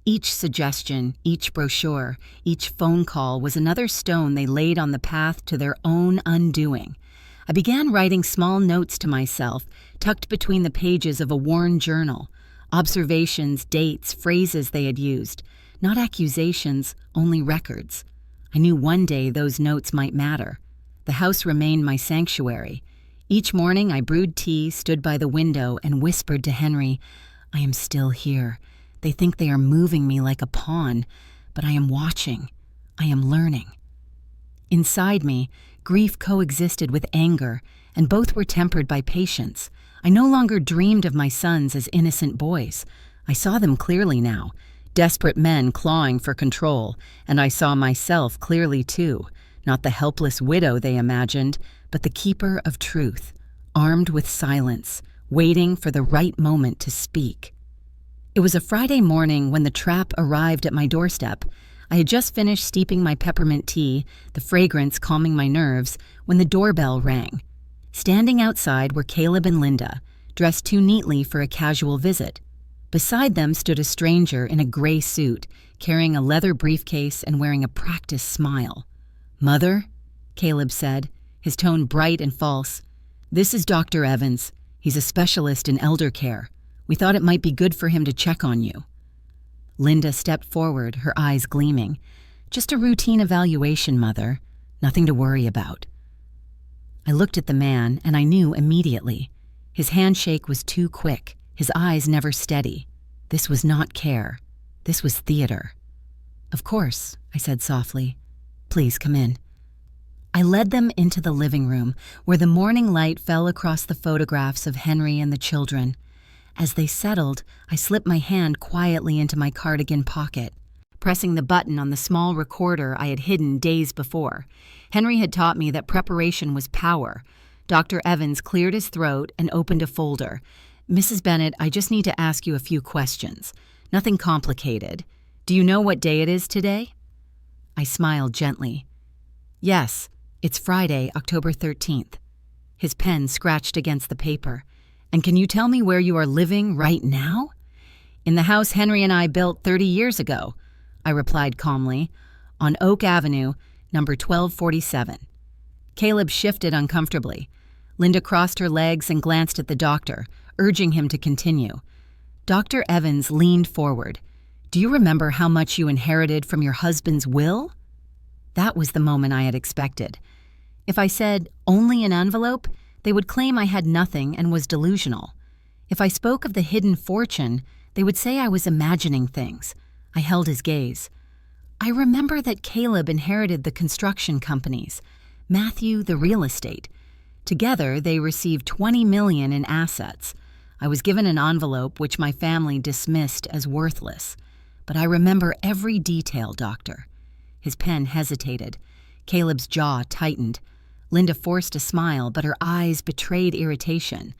Each suggestion, each brochure, each phone call was another stone they laid on the path to their own undoing. I began writing small notes to myself, tucked between the pages of a worn journal. Observations, dates, phrases they had used. Not accusations, only records. I knew one day those notes might matter. The house remained my sanctuary. Each morning I brewed tea, stood by the window, and whispered to Henry, "I am still here. They think they are moving me like a pawn, but I am watching. I am learning." Inside me, grief coexisted with anger, and both were tempered by patience. I no longer dreamed of my sons as innocent boys. I saw them clearly now, desperate men clawing for control, and I saw myself clearly too, not the helpless widow they imagined, but the keeper of truth, armed with silence, waiting for the right moment to speak. It was a Friday morning when the trap arrived at my doorstep. I had just finished steeping my peppermint tea, the fragrance calming my nerves, when the doorbell rang. Standing outside were Caleb and Linda, dressed too neatly for a casual visit. Beside them stood a stranger in a gray suit, carrying a leather briefcase and wearing a practiced smile. "Mother?" Caleb said, his tone bright and false. "This is Dr. Evans. He's a specialist in elder care. We thought it might be good for him to check on you." Linda stepped forward, her eyes gleaming. Just a routine evaluation, Mother. Nothing to worry about. I looked at the man, and I knew immediately. His handshake was too quick, his eyes never steady. This was not care. This was theater. Of course, I said softly. Please come in. I led them into the living room, where the morning light fell across the photographs of Henry and the children. As they settled, I slipped my hand quietly into my cardigan pocket, pressing the button on the small recorder I had hidden days before. Henry had taught me that preparation was power. Dr. Evans cleared his throat and opened a folder. Mrs. Bennett, I just need to ask you a few questions. Nothing complicated. Do you know what day it is today? I smiled gently. Yes, it's Friday, October 13th. His pen scratched against the paper. And can you tell me where you are living right now? In the house Henry and I built 30 years ago, I replied calmly, on Oak Avenue, number 1247. Caleb shifted uncomfortably. Linda crossed her legs and glanced at the doctor, urging him to continue. Dr. Evans leaned forward. Do you remember how much you inherited from your husband's will? That was the moment I had expected. If I said only an envelope, they would claim I had nothing and was delusional. If I spoke of the hidden fortune, they would say I was imagining things. I held his gaze. I remember that Caleb inherited the construction companies, Matthew the real estate. Together, they received $20 million in assets. I was given an envelope which my family dismissed as worthless. But I remember every detail, Doctor. His pen hesitated. Caleb's jaw tightened. Linda forced a smile, but her eyes betrayed irritation.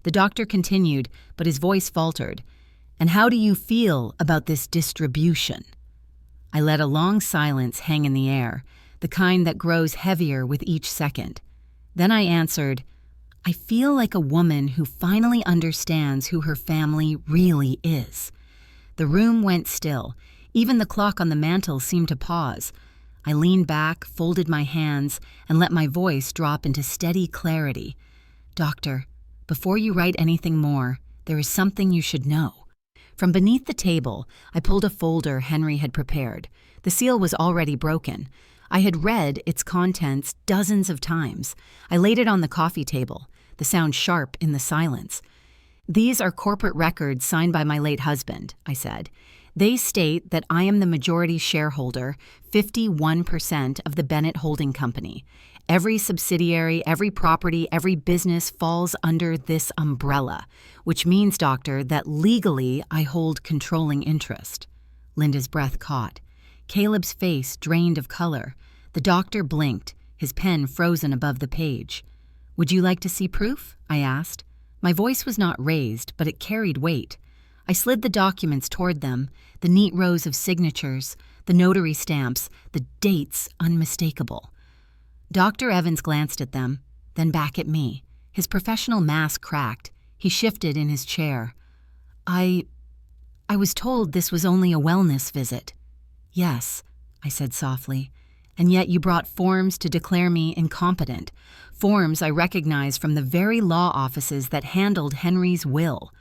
The doctor continued, but his voice faltered. And how do you feel about this distribution? I let a long silence hang in the air, the kind that grows heavier with each second. Then I answered, I feel like a woman who finally understands who her family really is. The room went still. Even the clock on the mantel seemed to pause. I leaned back, folded my hands, and let my voice drop into steady clarity. Doctor, before you write anything more, there is something you should know. From beneath the table, I pulled a folder Henry had prepared. The seal was already broken. I had read its contents dozens of times. I laid it on the coffee table, the sound sharp in the silence. These are corporate records signed by my late husband, I said. They state that I am the majority shareholder, 51% of the Bennett Holding Company. Every subsidiary, every property, every business falls under this umbrella, which means, Doctor, that legally I hold controlling interest. Linda's breath caught. Caleb's face drained of color. The doctor blinked, his pen frozen above the page. Would you like to see proof? I asked. My voice was not raised, but it carried weight. I slid the documents toward them, the neat rows of signatures, the notary stamps, the dates unmistakable. Dr. Evans glanced at them, then back at me. His professional mask cracked. He shifted in his chair. I was told this was only a wellness visit. Yes, I said softly, and yet you brought forms to declare me incompetent, forms I recognize from the very law offices that handled Henry's will.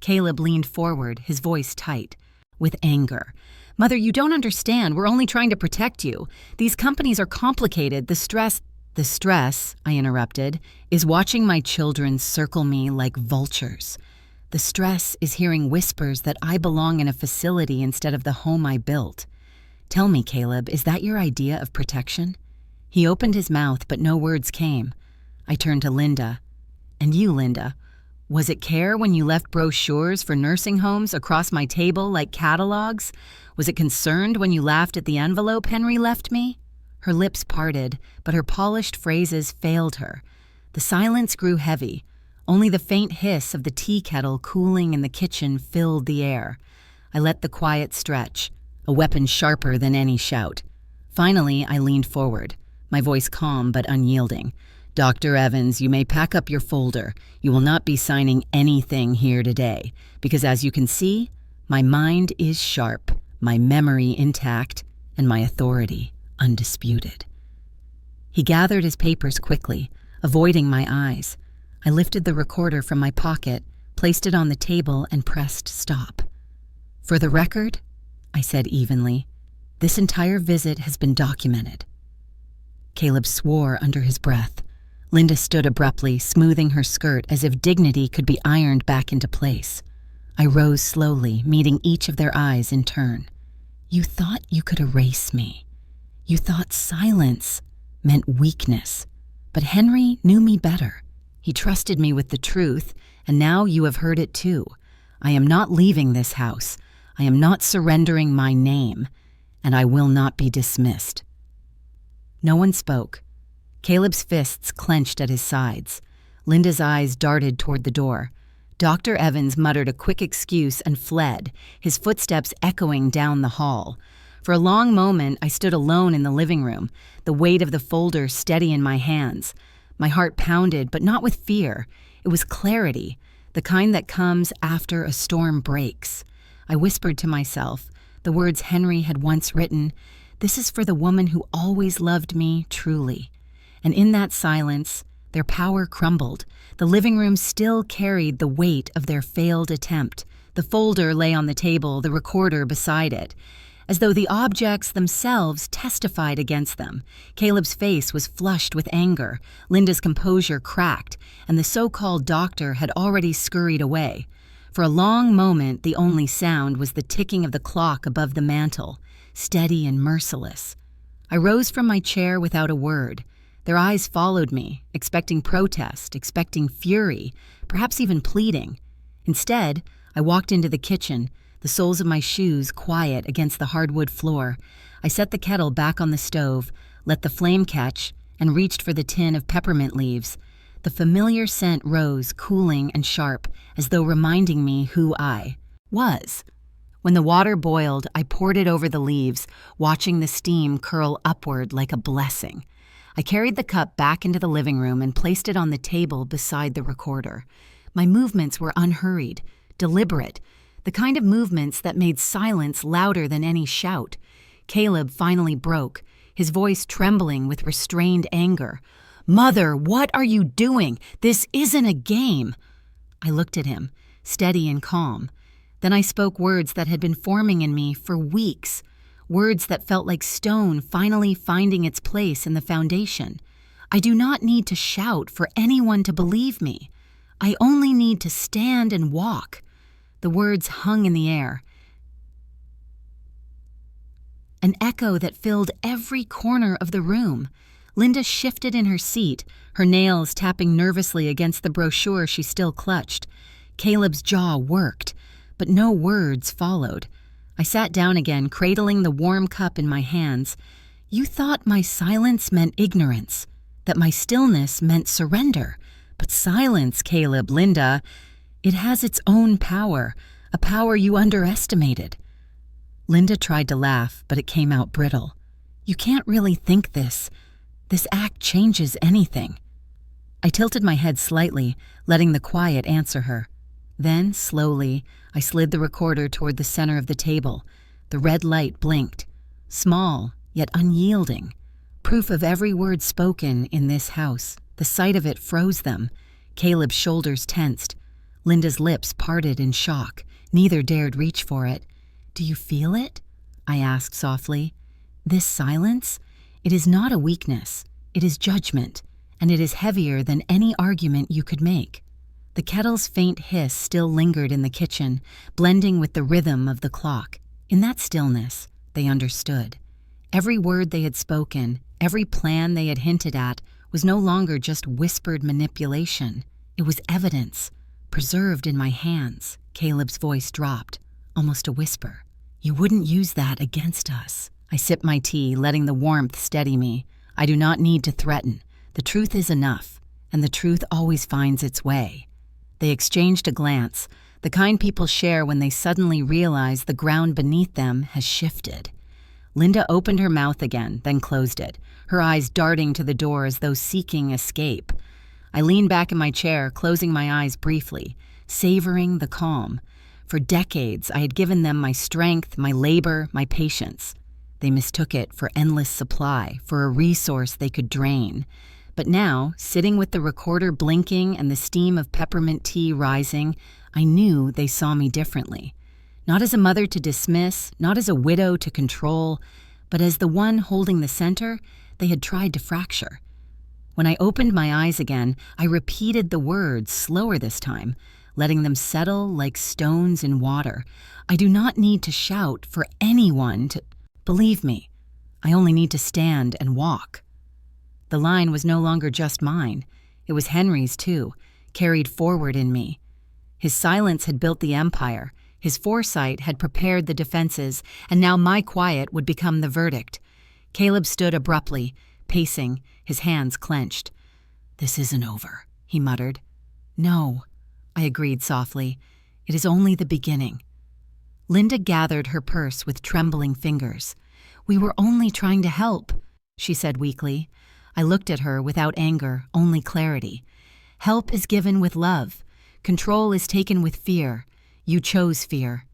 Caleb leaned forward, his voice tight, with anger. Mother, you don't understand. We're only trying to protect you. These companies are complicated. The stress, I interrupted, is watching my children circle me like vultures. The stress is hearing whispers that I belong in a facility instead of the home I built. Tell me, Caleb, is that your idea of protection? He opened his mouth, but no words came. I turned to Linda. And you, Linda, was it care when you left brochures for nursing homes across my table like catalogs? Was it concerned when you laughed at the envelope Henry left me? Her lips parted, but her polished phrases failed her. The silence grew heavy. Only the faint hiss of the tea kettle cooling in the kitchen filled the air. I let the quiet stretch, a weapon sharper than any shout. Finally, I leaned forward, my voice calm but unyielding. Dr. Evans, you may pack up your folder. You will not be signing anything here today, because as you can see, my mind is sharp, my memory intact, and my authority undisputed. He gathered his papers quickly, avoiding my eyes. I lifted the recorder from my pocket, placed it on the table, and pressed stop. For the record, I said evenly, This entire visit has been documented." Caleb swore under his breath. Linda stood abruptly, smoothing her skirt as if dignity could be ironed back into place. I rose slowly, meeting each of their eyes in turn. "You thought you could erase me. You thought silence meant weakness. But Henry knew me better. He trusted me with the truth, and now you have heard it too. I am not leaving this house. I am not surrendering my name, and I will not be dismissed." No one spoke. Caleb's fists clenched at his sides. Linda's eyes darted toward the door. Dr. Evans muttered a quick excuse and fled, his footsteps echoing down the hall. For a long moment, I stood alone in the living room, the weight of the folder steady in my hands. My heart pounded, but not with fear. It was clarity, the kind that comes after a storm breaks. I whispered to myself, the words Henry had once written, "This is for the woman who always loved me truly." And in that silence, their power crumbled. The living room still carried the weight of their failed attempt. The folder lay on the table, the recorder beside it, as though the objects themselves testified against them. Caleb's face was flushed with anger, Linda's composure cracked, and the so-called doctor had already scurried away. For a long moment, the only sound was the ticking of the clock above the mantel, steady and merciless. I rose from my chair without a word. Their eyes followed me, expecting protest, expecting fury, perhaps even pleading. Instead, I walked into the kitchen, the soles of my shoes quiet against the hardwood floor. I set the kettle back on the stove, let the flame catch, and reached for the tin of peppermint leaves. The familiar scent rose, cooling and sharp, as though reminding me who I was. When the water boiled, I poured it over the leaves, watching the steam curl upward like a blessing. I carried the cup back into the living room and placed it on the table beside the recorder. My movements were unhurried, deliberate, the kind of movements that made silence louder than any shout. Caleb finally broke, his voice trembling with restrained anger. "Mother, what are you doing? This isn't a game." I looked at him, steady and calm. Then I spoke words that had been forming in me for weeks, words that felt like stone finally finding its place in the foundation. I do not need to shout for anyone to believe me. I only need to stand and walk. The words hung in the air, an echo that filled every corner of the room. Linda shifted in her seat, her nails tapping nervously against the brochure she still clutched. Caleb's jaw worked, but no words followed. I sat down again, cradling the warm cup in my hands. "You thought my silence meant ignorance, that my stillness meant surrender. But silence, Caleb, Linda, it has its own power, a power you underestimated." Linda tried to laugh, but it came out brittle. "You can't really think this. This act changes anything." I tilted my head slightly, letting the quiet answer her. Then, slowly, I slid the recorder toward the center of the table. The red light blinked, small yet unyielding, proof of every word spoken in this house. The sight of it froze them. Caleb's shoulders tensed. Linda's lips parted in shock. Neither dared reach for it. "Do you feel it?" I asked softly. "This silence? It is not a weakness. It is judgment, and it is heavier than any argument you could make." The kettle's faint hiss still lingered in the kitchen, blending with the rhythm of the clock. In that stillness, they understood. Every word they had spoken, every plan they had hinted at, was no longer just whispered manipulation. It was evidence, preserved in my hands. Caleb's voice dropped, almost a whisper. "You wouldn't use that against us." I sipped my tea, letting the warmth steady me. I do not need to threaten. The truth is enough, and the truth always finds its way. They exchanged a glance, the kind people share when they suddenly realize the ground beneath them has shifted. Linda opened her mouth again, then closed it, her eyes darting to the door as though seeking escape. I leaned back in my chair, closing my eyes briefly, savoring the calm. For decades, I had given them my strength, my labor, my patience. They mistook it for endless supply, for a resource they could drain. But now, sitting with the recorder blinking and the steam of peppermint tea rising, I knew they saw me differently. Not as a mother to dismiss, not as a widow to control, but as the one holding the center, they had tried to fracture. When I opened my eyes again, I repeated the words, slower this time, letting them settle like stones in water. I do not need to shout for anyone to believe me. I only need to stand and walk. The line was no longer just mine. It was Henry's too, carried forward in me. His silence had built the empire. His foresight had prepared the defenses, and now my quiet would become the verdict. Caleb stood abruptly, pacing, his hands clenched. "This isn't over," he muttered. "No," I agreed softly. "It is only the beginning." Linda gathered her purse with trembling fingers. "We were only trying to help," she said weakly. I looked at her without anger, only clarity. "Help is given with love. Control is taken with fear. You chose fear."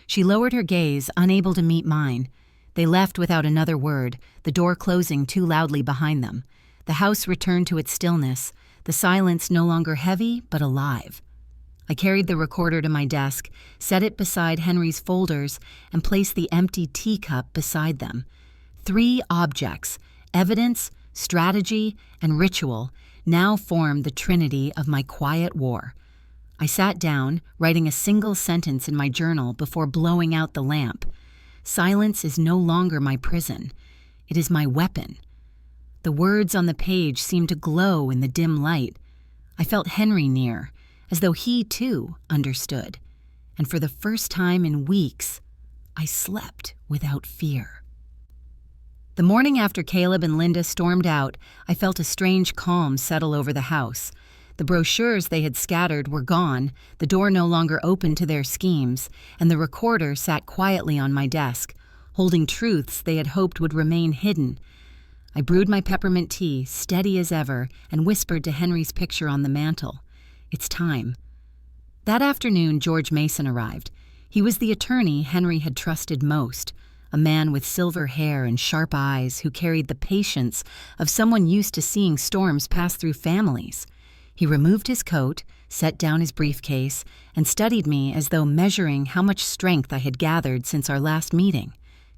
She lowered her gaze, unable to meet mine. They left without another word, the door closing too loudly behind them. The house returned to its stillness, the silence no longer heavy, but alive. I carried the recorder to my desk, set it beside Henry's folders, and placed the empty teacup beside them. 3 objects, evidence, strategy, and ritual, now formed the trinity of my quiet war. I sat down, writing a single sentence in my journal before blowing out the lamp. Silence is no longer my prison. It is my weapon. The words on the page seemed to glow in the dim light. I felt Henry near, as though he, too, understood. And for the first time in weeks, I slept without fear. The morning after Caleb and Linda stormed out, I felt a strange calm settle over the house. The brochures they had scattered were gone, the door no longer open to their schemes, and the recorder sat quietly on my desk, holding truths they had hoped would remain hidden. I brewed my peppermint tea, steady as ever, and whispered to Henry's picture on the mantel. "It's time." That afternoon, George Mason arrived. He was the attorney Henry had trusted most, a man with silver hair and sharp eyes who carried the patience of someone used to seeing storms pass through families. He removed his coat, set down his briefcase, and studied me as though measuring how much strength I had gathered since our last meeting.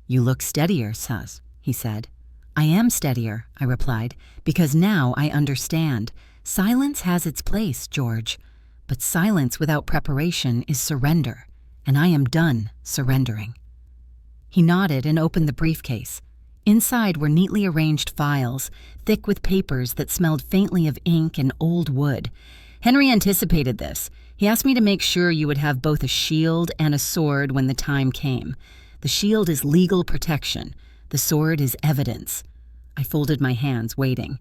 "You look steadier, Suz," he said. "I am steadier," I replied, "because now I understand. Silence has its place, George, but silence without preparation is surrender, and I am done surrendering." He nodded and opened the briefcase. Inside were neatly arranged files, thick with papers that smelled faintly of ink and old wood. "Henry anticipated this. He asked me to make sure you would have both a shield and a sword when the time came. The shield is legal protection. The sword is evidence." I folded my hands, waiting.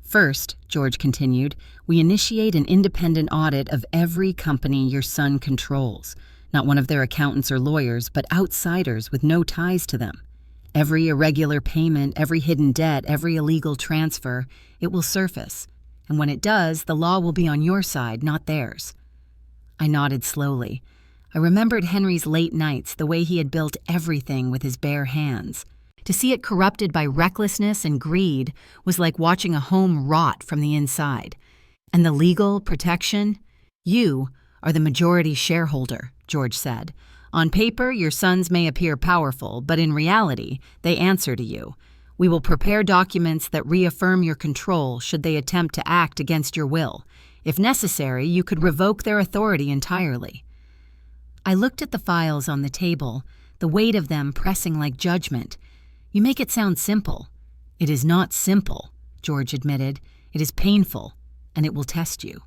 "First," George continued, "we initiate an independent audit of every company your son controls. Not one of their accountants or lawyers, but outsiders with no ties to them. Every irregular payment, every hidden debt, every illegal transfer, it will surface. And when it does, the law will be on your side, not theirs." I nodded slowly. I remembered Henry's late nights, the way he had built everything with his bare hands. To see it corrupted by recklessness and greed was like watching a home rot from the inside. "And the legal protection? You are the majority shareholder," George said. "On paper, your sons may appear powerful, but in reality, they answer to you. We will prepare documents that reaffirm your control should they attempt to act against your will. If necessary, you could revoke their authority entirely." I looked at the files on the table, the weight of them pressing like judgment. "You make it sound simple." "It is not simple," George admitted. "It is painful, and it will test you."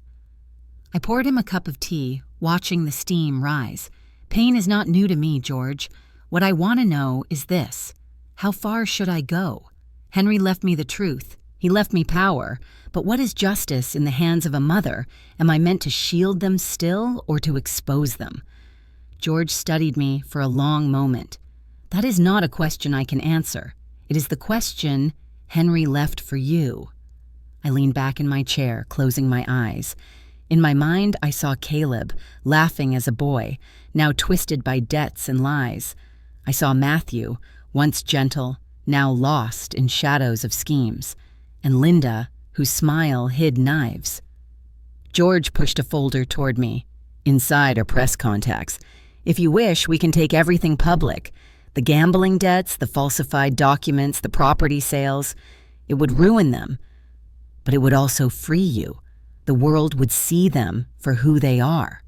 I poured him a cup of tea, watching the steam rise. "Pain is not new to me, George. What I want to know is this. How far should I go? Henry left me the truth. He left me power. But what is justice in the hands of a mother? Am I meant to shield them still or to expose them?" George studied me for a long moment. "That is not a question I can answer. It is the question Henry left for you." I leaned back in my chair, closing my eyes. In my mind, I saw Caleb, laughing as a boy, now twisted by debts and lies. I saw Matthew, once gentle, now lost in shadows of schemes, and Linda, whose smile hid knives. George pushed a folder toward me. "Inside are press contacts. If you wish, we can take everything public. The gambling debts, the falsified documents, the property sales. It would ruin them, but it would also free you. The world would see them for who they are.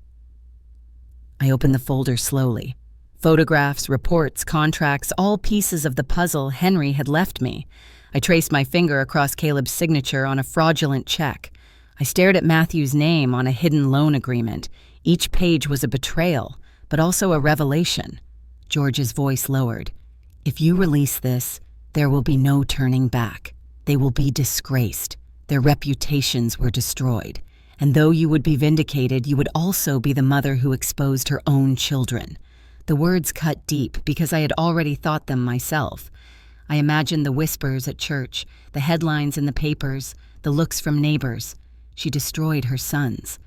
I opened the folder slowly. Photographs, reports, contracts, all pieces of the puzzle Henry had left me. I traced my finger across Caleb's signature on a fraudulent check. I stared at Matthew's name on a hidden loan agreement. Each page was a betrayal, but also a revelation. George's voice lowered. If you release this, there will be no turning back. They will be disgraced. Their reputations were destroyed. And though you would be vindicated, you would also be the mother who exposed her own children. The words cut deep because I had already thought them myself. I imagined the whispers at church, the headlines in the papers, the looks from neighbors. She destroyed her sons.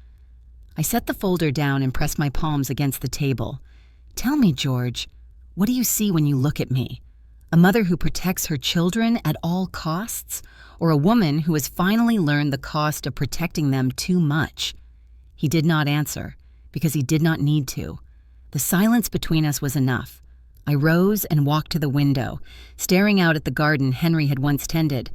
I set the folder down and pressed my palms against the table. Tell me, George, what do you see when you look at me? A mother who protects her children at all costs, or a woman who has finally learned the cost of protecting them too much? He did not answer, because he did not need to. The silence between us was enough. I rose and walked to the window, staring out at the garden Henry had once tended.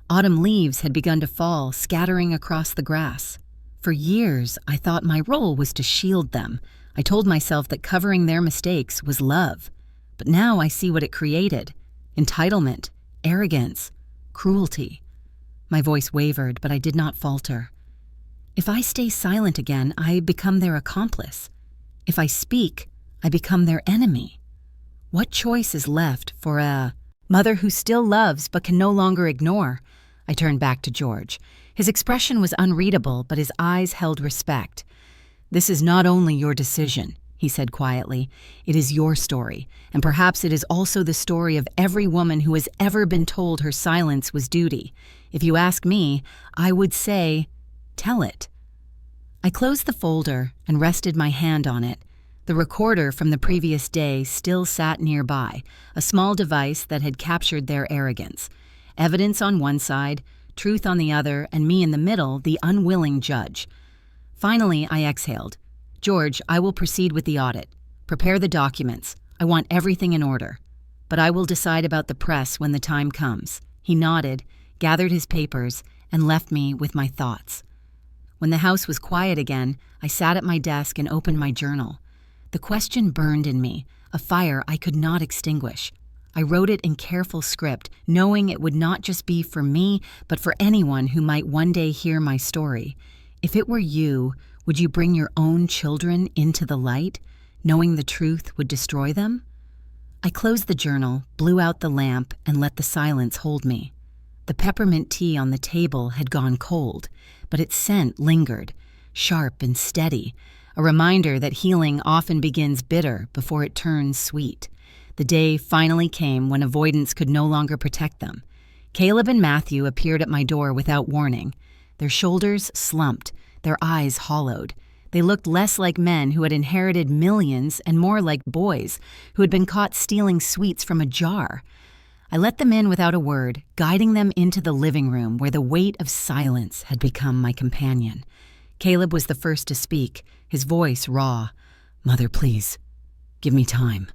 Autumn leaves had begun to fall, scattering across the grass. For years, I thought my role was to shield them. I told myself that covering their mistakes was love. But now I see what it created. Entitlement, arrogance, cruelty. My voice wavered, but I did not falter. If I stay silent again, I become their accomplice. If I speak, I become their enemy. What choice is left for a mother who still loves but can no longer ignore? I turned back to George. His expression was unreadable, but his eyes held respect. This is not only your decision, he said quietly. It is your story, and perhaps it is also the story of every woman who has ever been told her silence was duty. If you ask me, I would say, tell it. I closed the folder and rested my hand on it. The recorder from the previous day still sat nearby, a small device that had captured their arrogance. Evidence on one side, truth on the other, and me in the middle, the unwilling judge. Finally, I exhaled. George, I will proceed with the audit. Prepare the documents. I want everything in order. But I will decide about the press when the time comes. He nodded, gathered his papers, and left me with my thoughts. When the house was quiet again, I sat at my desk and opened my journal. The question burned in me, a fire I could not extinguish. I wrote it in careful script, knowing it would not just be for me, but for anyone who might one day hear my story. If it were you, would you bring your own children into the light, knowing the truth would destroy them? I closed the journal, blew out the lamp, and let the silence hold me. The peppermint tea on the table had gone cold, but its scent lingered, sharp and steady, a reminder that healing often begins bitter before it turns sweet. The day finally came when avoidance could no longer protect them. Caleb and Matthew appeared at my door without warning. Their shoulders slumped, their eyes hollowed. They looked less like men who had inherited millions and more like boys who had been caught stealing sweets from a jar. I let them in without a word, guiding them into the living room where the weight of silence had become my companion. Caleb was the first to speak, his voice raw. "Mother, please, give me time.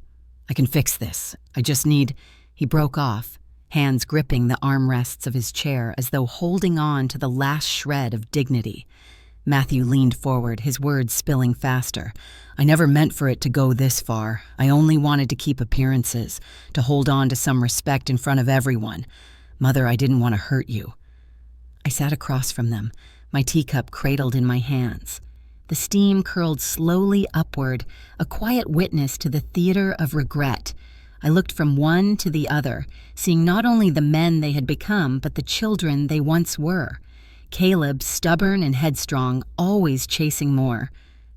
I can fix this. I just need—" He broke off, hands gripping the armrests of his chair as though holding on to the last shred of dignity. Matthew leaned forward, his words spilling faster. "I never meant for it to go this far. I only wanted to keep appearances, to hold on to some respect in front of everyone. Mother, I didn't want to hurt you." I sat across from them, my teacup cradled in my hands. The steam curled slowly upward, a quiet witness to the theater of regret. I looked from one to the other, seeing not only the men they had become, but the children they once were. Caleb, stubborn and headstrong, always chasing more.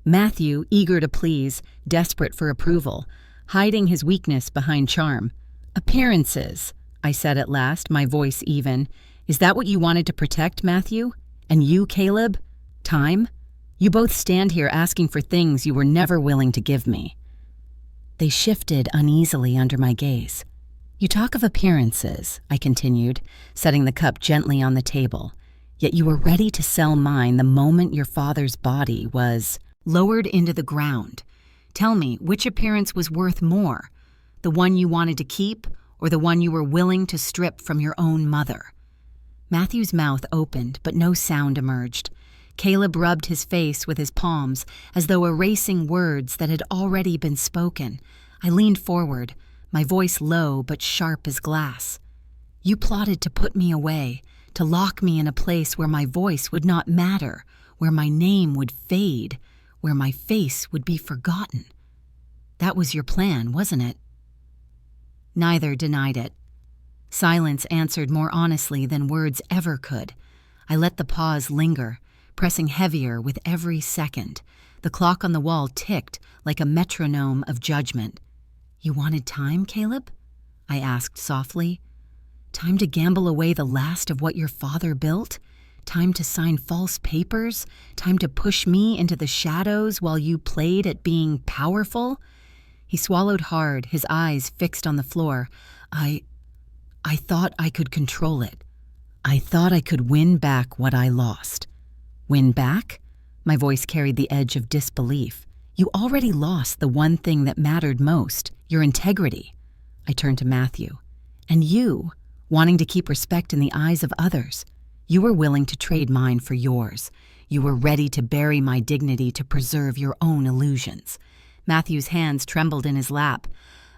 Matthew, eager to please, desperate for approval, hiding his weakness behind charm. "Appearances," I said at last, my voice even. "Is that what you wanted to protect, Matthew? And you, Caleb? Time? You both stand here asking for things you were never willing to give me." They shifted uneasily under my gaze. "You talk of appearances," I continued, setting the cup gently on the table. "Yet you were ready to sell mine the moment your father's body was lowered into the ground. Tell me, which appearance was worth more? The one you wanted to keep, or the one you were willing to strip from your own mother? Matthew's mouth opened, but no sound emerged. Caleb rubbed his face with his palms, as though erasing words that had already been spoken. I leaned forward, my voice low but sharp as glass. You plotted to put me away, to lock me in a place where my voice would not matter, where my name would fade, where my face would be forgotten. That was your plan, wasn't it? Neither denied it. Silence answered more honestly than words ever could. I let the pause linger, pressing heavier with every second. The clock on the wall ticked like a metronome of judgment. You wanted time, Caleb? I asked softly. Time to gamble away the last of what your father built? Time to sign false papers? Time to push me into the shadows while you played at being powerful? He swallowed hard, his eyes fixed on the floor. I thought I could control it. I thought I could win back what I lost. Win back? My voice carried the edge of disbelief. You already lost the one thing that mattered most, your integrity. I turned to Matthew. And you, wanting to keep respect in the eyes of others. You were willing to trade mine for yours. You were ready to bury my dignity to preserve your own illusions. Matthew's hands trembled in his lap.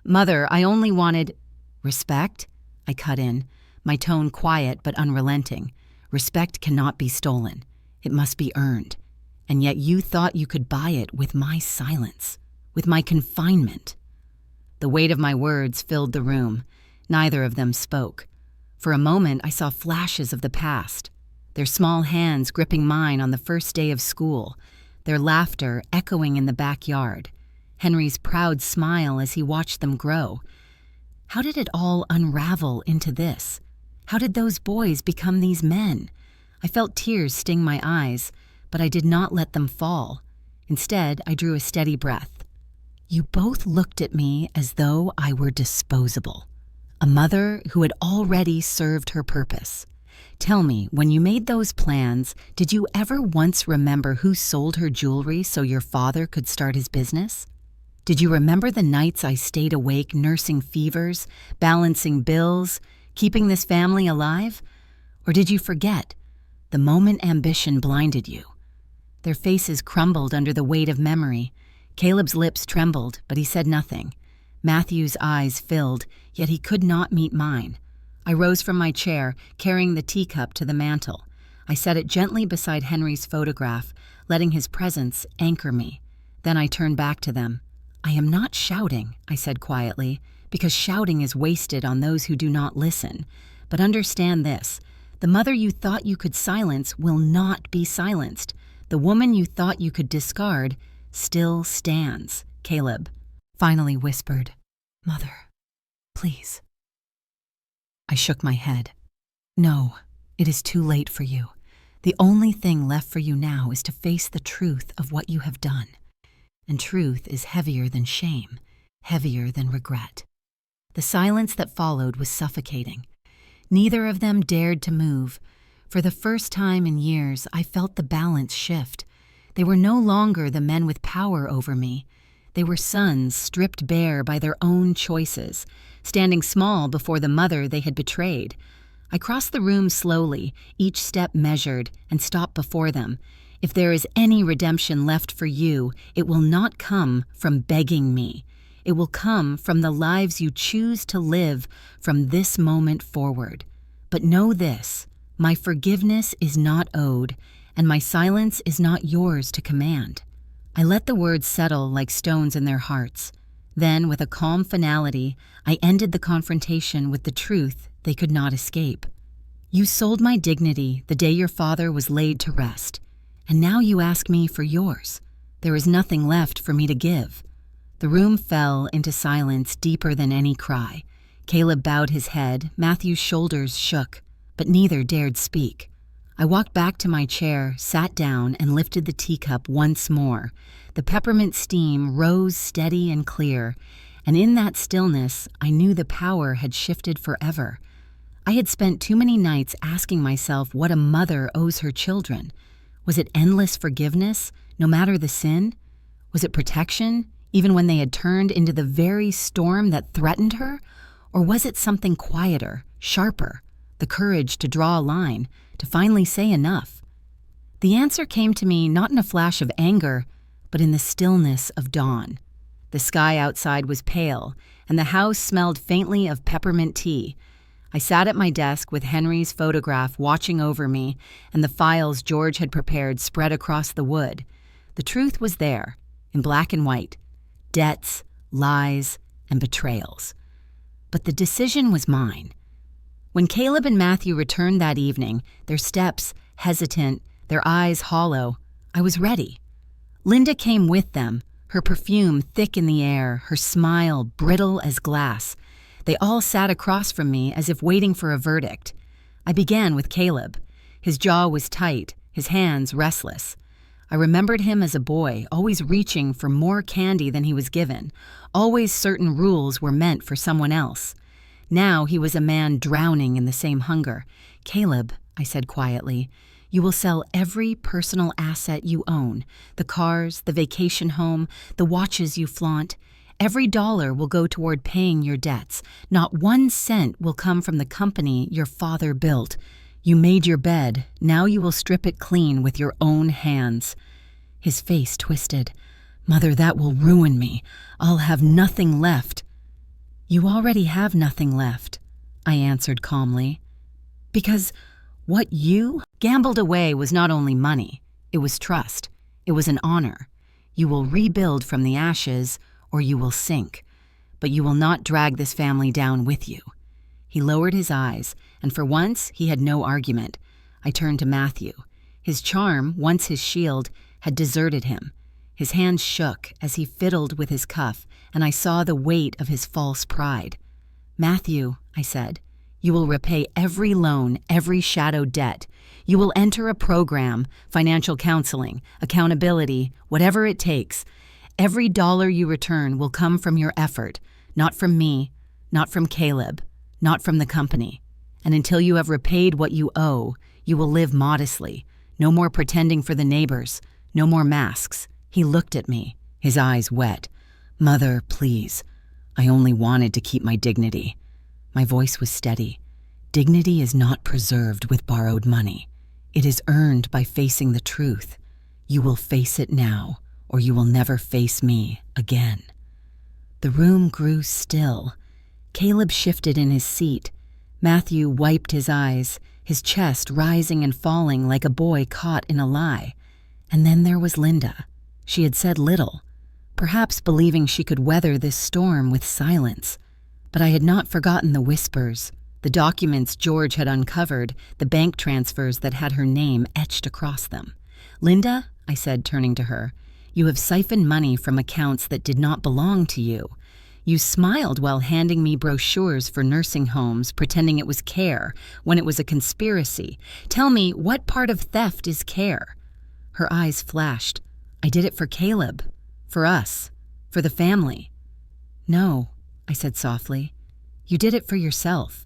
Mother, I only wanted... Respect? I cut in, my tone quiet but unrelenting. Respect cannot be stolen. It must be earned. And yet you thought you could buy it with my silence, with my confinement. The weight of my words filled the room. Neither of them spoke. For a moment, I saw flashes of the past, their small hands gripping mine on the first day of school, their laughter echoing in the backyard, Henry's proud smile as he watched them grow. How did it all unravel into this? How did those boys become these men? I felt tears sting my eyes, but I did not let them fall. Instead, I drew a steady breath. You both looked at me as though I were disposable. A mother who had already served her purpose. Tell me, when you made those plans, did you ever once remember who sold her jewelry so your father could start his business? Did you remember the nights I stayed awake nursing fevers, balancing bills, keeping this family alive? Or did you forget, the moment ambition blinded you? Their faces crumbled under the weight of memory. Caleb's lips trembled, but he said nothing. Matthew's eyes filled, yet he could not meet mine. I rose from my chair, carrying the teacup to the mantel. I set it gently beside Henry's photograph, letting his presence anchor me. Then I turned back to them. I am not shouting, I said quietly, because shouting is wasted on those who do not listen. But understand this, the mother you thought you could silence will not be silenced. The woman you thought you could discard still stands. Caleb finally whispered, Mother, please. I shook my head. No, it is too late for you. The only thing left for you now is to face the truth of what you have done. And truth is heavier than shame, heavier than regret. The silence that followed was suffocating. Neither of them dared to move. For the first time in years, I felt the balance shift. They were no longer the men with power over me. They were sons stripped bare by their own choices, standing small before the mother they had betrayed. I crossed the room slowly, each step measured, and stopped before them. If there is any redemption left for you, it will not come from begging me. It will come from the lives you choose to live from this moment forward. But know this, my forgiveness is not owed, and my silence is not yours to command. I let the words settle like stones in their hearts. Then, with a calm finality, I ended the confrontation with the truth they could not escape. You sold my dignity the day your father was laid to rest, and now you ask me for yours. There is nothing left for me to give. The room fell into silence deeper than any cry. Caleb bowed his head, Matthew's shoulders shook, but neither dared speak. I walked back to my chair, sat down, and lifted the teacup once more. The peppermint steam rose steady and clear, and in that stillness, I knew the power had shifted forever. I had spent too many nights asking myself what a mother owes her children. Was it endless forgiveness, no matter the sin? Was it protection, even when they had turned into the very storm that threatened her? Or was it something quieter, sharper, the courage to draw a line, to finally say enough? The answer came to me not in a flash of anger, but in the stillness of dawn. The sky outside was pale, and the house smelled faintly of peppermint tea. I sat at my desk with Henry's photograph watching over me and the files George had prepared spread across the wood. The truth was there, in black and white: debts, lies, and betrayals. But the decision was mine. When Caleb and Matthew returned that evening, their steps hesitant, their eyes hollow, I was ready. Linda came with them, her perfume thick in the air, her smile brittle as glass. They all sat across from me as if waiting for a verdict. I began with Caleb. His jaw was tight, his hands restless. I remembered him as a boy, always reaching for more candy than he was given, always certain rules were meant for someone else. Now he was a man drowning in the same hunger. "Caleb," I said quietly, "you will sell every personal asset you own, the cars, the vacation home, the watches you flaunt. Every dollar will go toward paying your debts. Not 1 cent will come from the company your father built. You made your bed, now you will strip it clean with your own hands." His face twisted. "Mother, that will ruin me. I'll have nothing left." "You already have nothing left," I answered calmly. "Because what you gambled away was not only money, it was trust, it was an honor. You will rebuild from the ashes, or you will sink. But you will not drag this family down with you." He lowered his eyes, and for once he had no argument. I turned to Matthew. His charm, once his shield, had deserted him. His hands shook as he fiddled with his cuff, and I saw the weight of his false pride. "Matthew," I said, "you will repay every loan, every shadowed debt. You will enter a program, financial counseling, accountability, whatever it takes. Every dollar you return will come from your effort, not from me, not from Caleb, not from the company. And until you have repaid what you owe, you will live modestly. No more pretending for the neighbors, no more masks." He looked at me, his eyes wet. "Mother, please. I only wanted to keep my dignity." My voice was steady. "Dignity is not preserved with borrowed money. It is earned by facing the truth. You will face it now, or you will never face me again." The room grew still. Caleb shifted in his seat. Matthew wiped his eyes, his chest rising and falling like a boy caught in a lie. And then there was Linda. She had said little, perhaps believing she could weather this storm with silence. But I had not forgotten the whispers, the documents George had uncovered, the bank transfers that had her name etched across them. "Linda," I said, turning to her, "you have siphoned money from accounts that did not belong to you. You smiled while handing me brochures for nursing homes, pretending it was care, when it was a conspiracy. Tell me, what part of theft is care?" Her eyes flashed. "I did it for Caleb, for us, for the family." "No," I said softly. "You did it for yourself.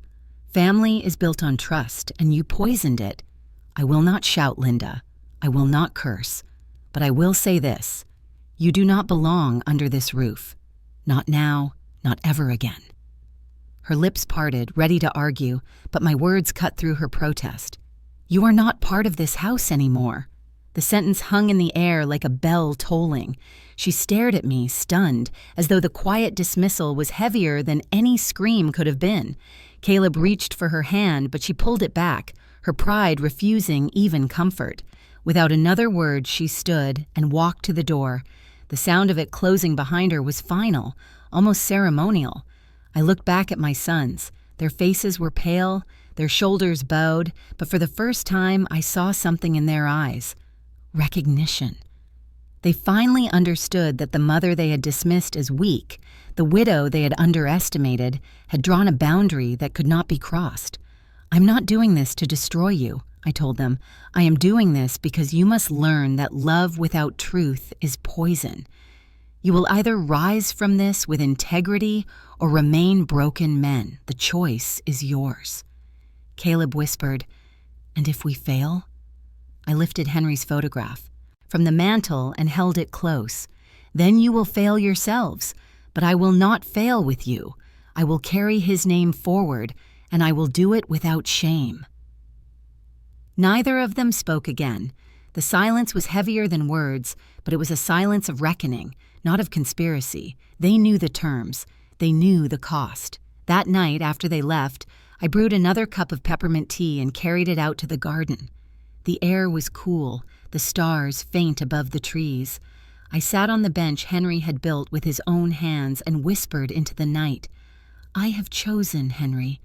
Family is built on trust, and you poisoned it. I will not shout, Linda. I will not curse. But I will say this. You do not belong under this roof. Not now, not ever again." Her lips parted, ready to argue, but my words cut through her protest. "You are not part of this house anymore." The sentence hung in the air like a bell tolling. She stared at me, stunned, as though the quiet dismissal was heavier than any scream could have been. Caleb reached for her hand, but she pulled it back, her pride refusing even comfort. Without another word, she stood and walked to the door. The sound of it closing behind her was final, almost ceremonial. I looked back at my sons. Their faces were pale, their shoulders bowed, but for the first time I saw something in their eyes. Recognition. They finally understood that the mother they had dismissed as weak, the widow they had underestimated, had drawn a boundary that could not be crossed. "I'm not doing this to destroy you," I told them. "I am doing this because you must learn that love without truth is poison. You will either rise from this with integrity or remain broken men. The choice is yours." Caleb whispered, "And if we fail?" I lifted Henry's photograph from the mantel and held it close. Then you will fail yourselves, but I will not fail with you. I will carry his name forward, and I will do it without shame." Neither of them spoke again. The silence was heavier than words, but it was a silence of reckoning, not of conspiracy. They knew the terms. They knew the cost. That night, after they left, I brewed another cup of peppermint tea and carried it out to the garden. The air was cool, the stars faint above the trees. I sat on the bench Henry had built with his own hands and whispered into the night, "I have chosen, Henry,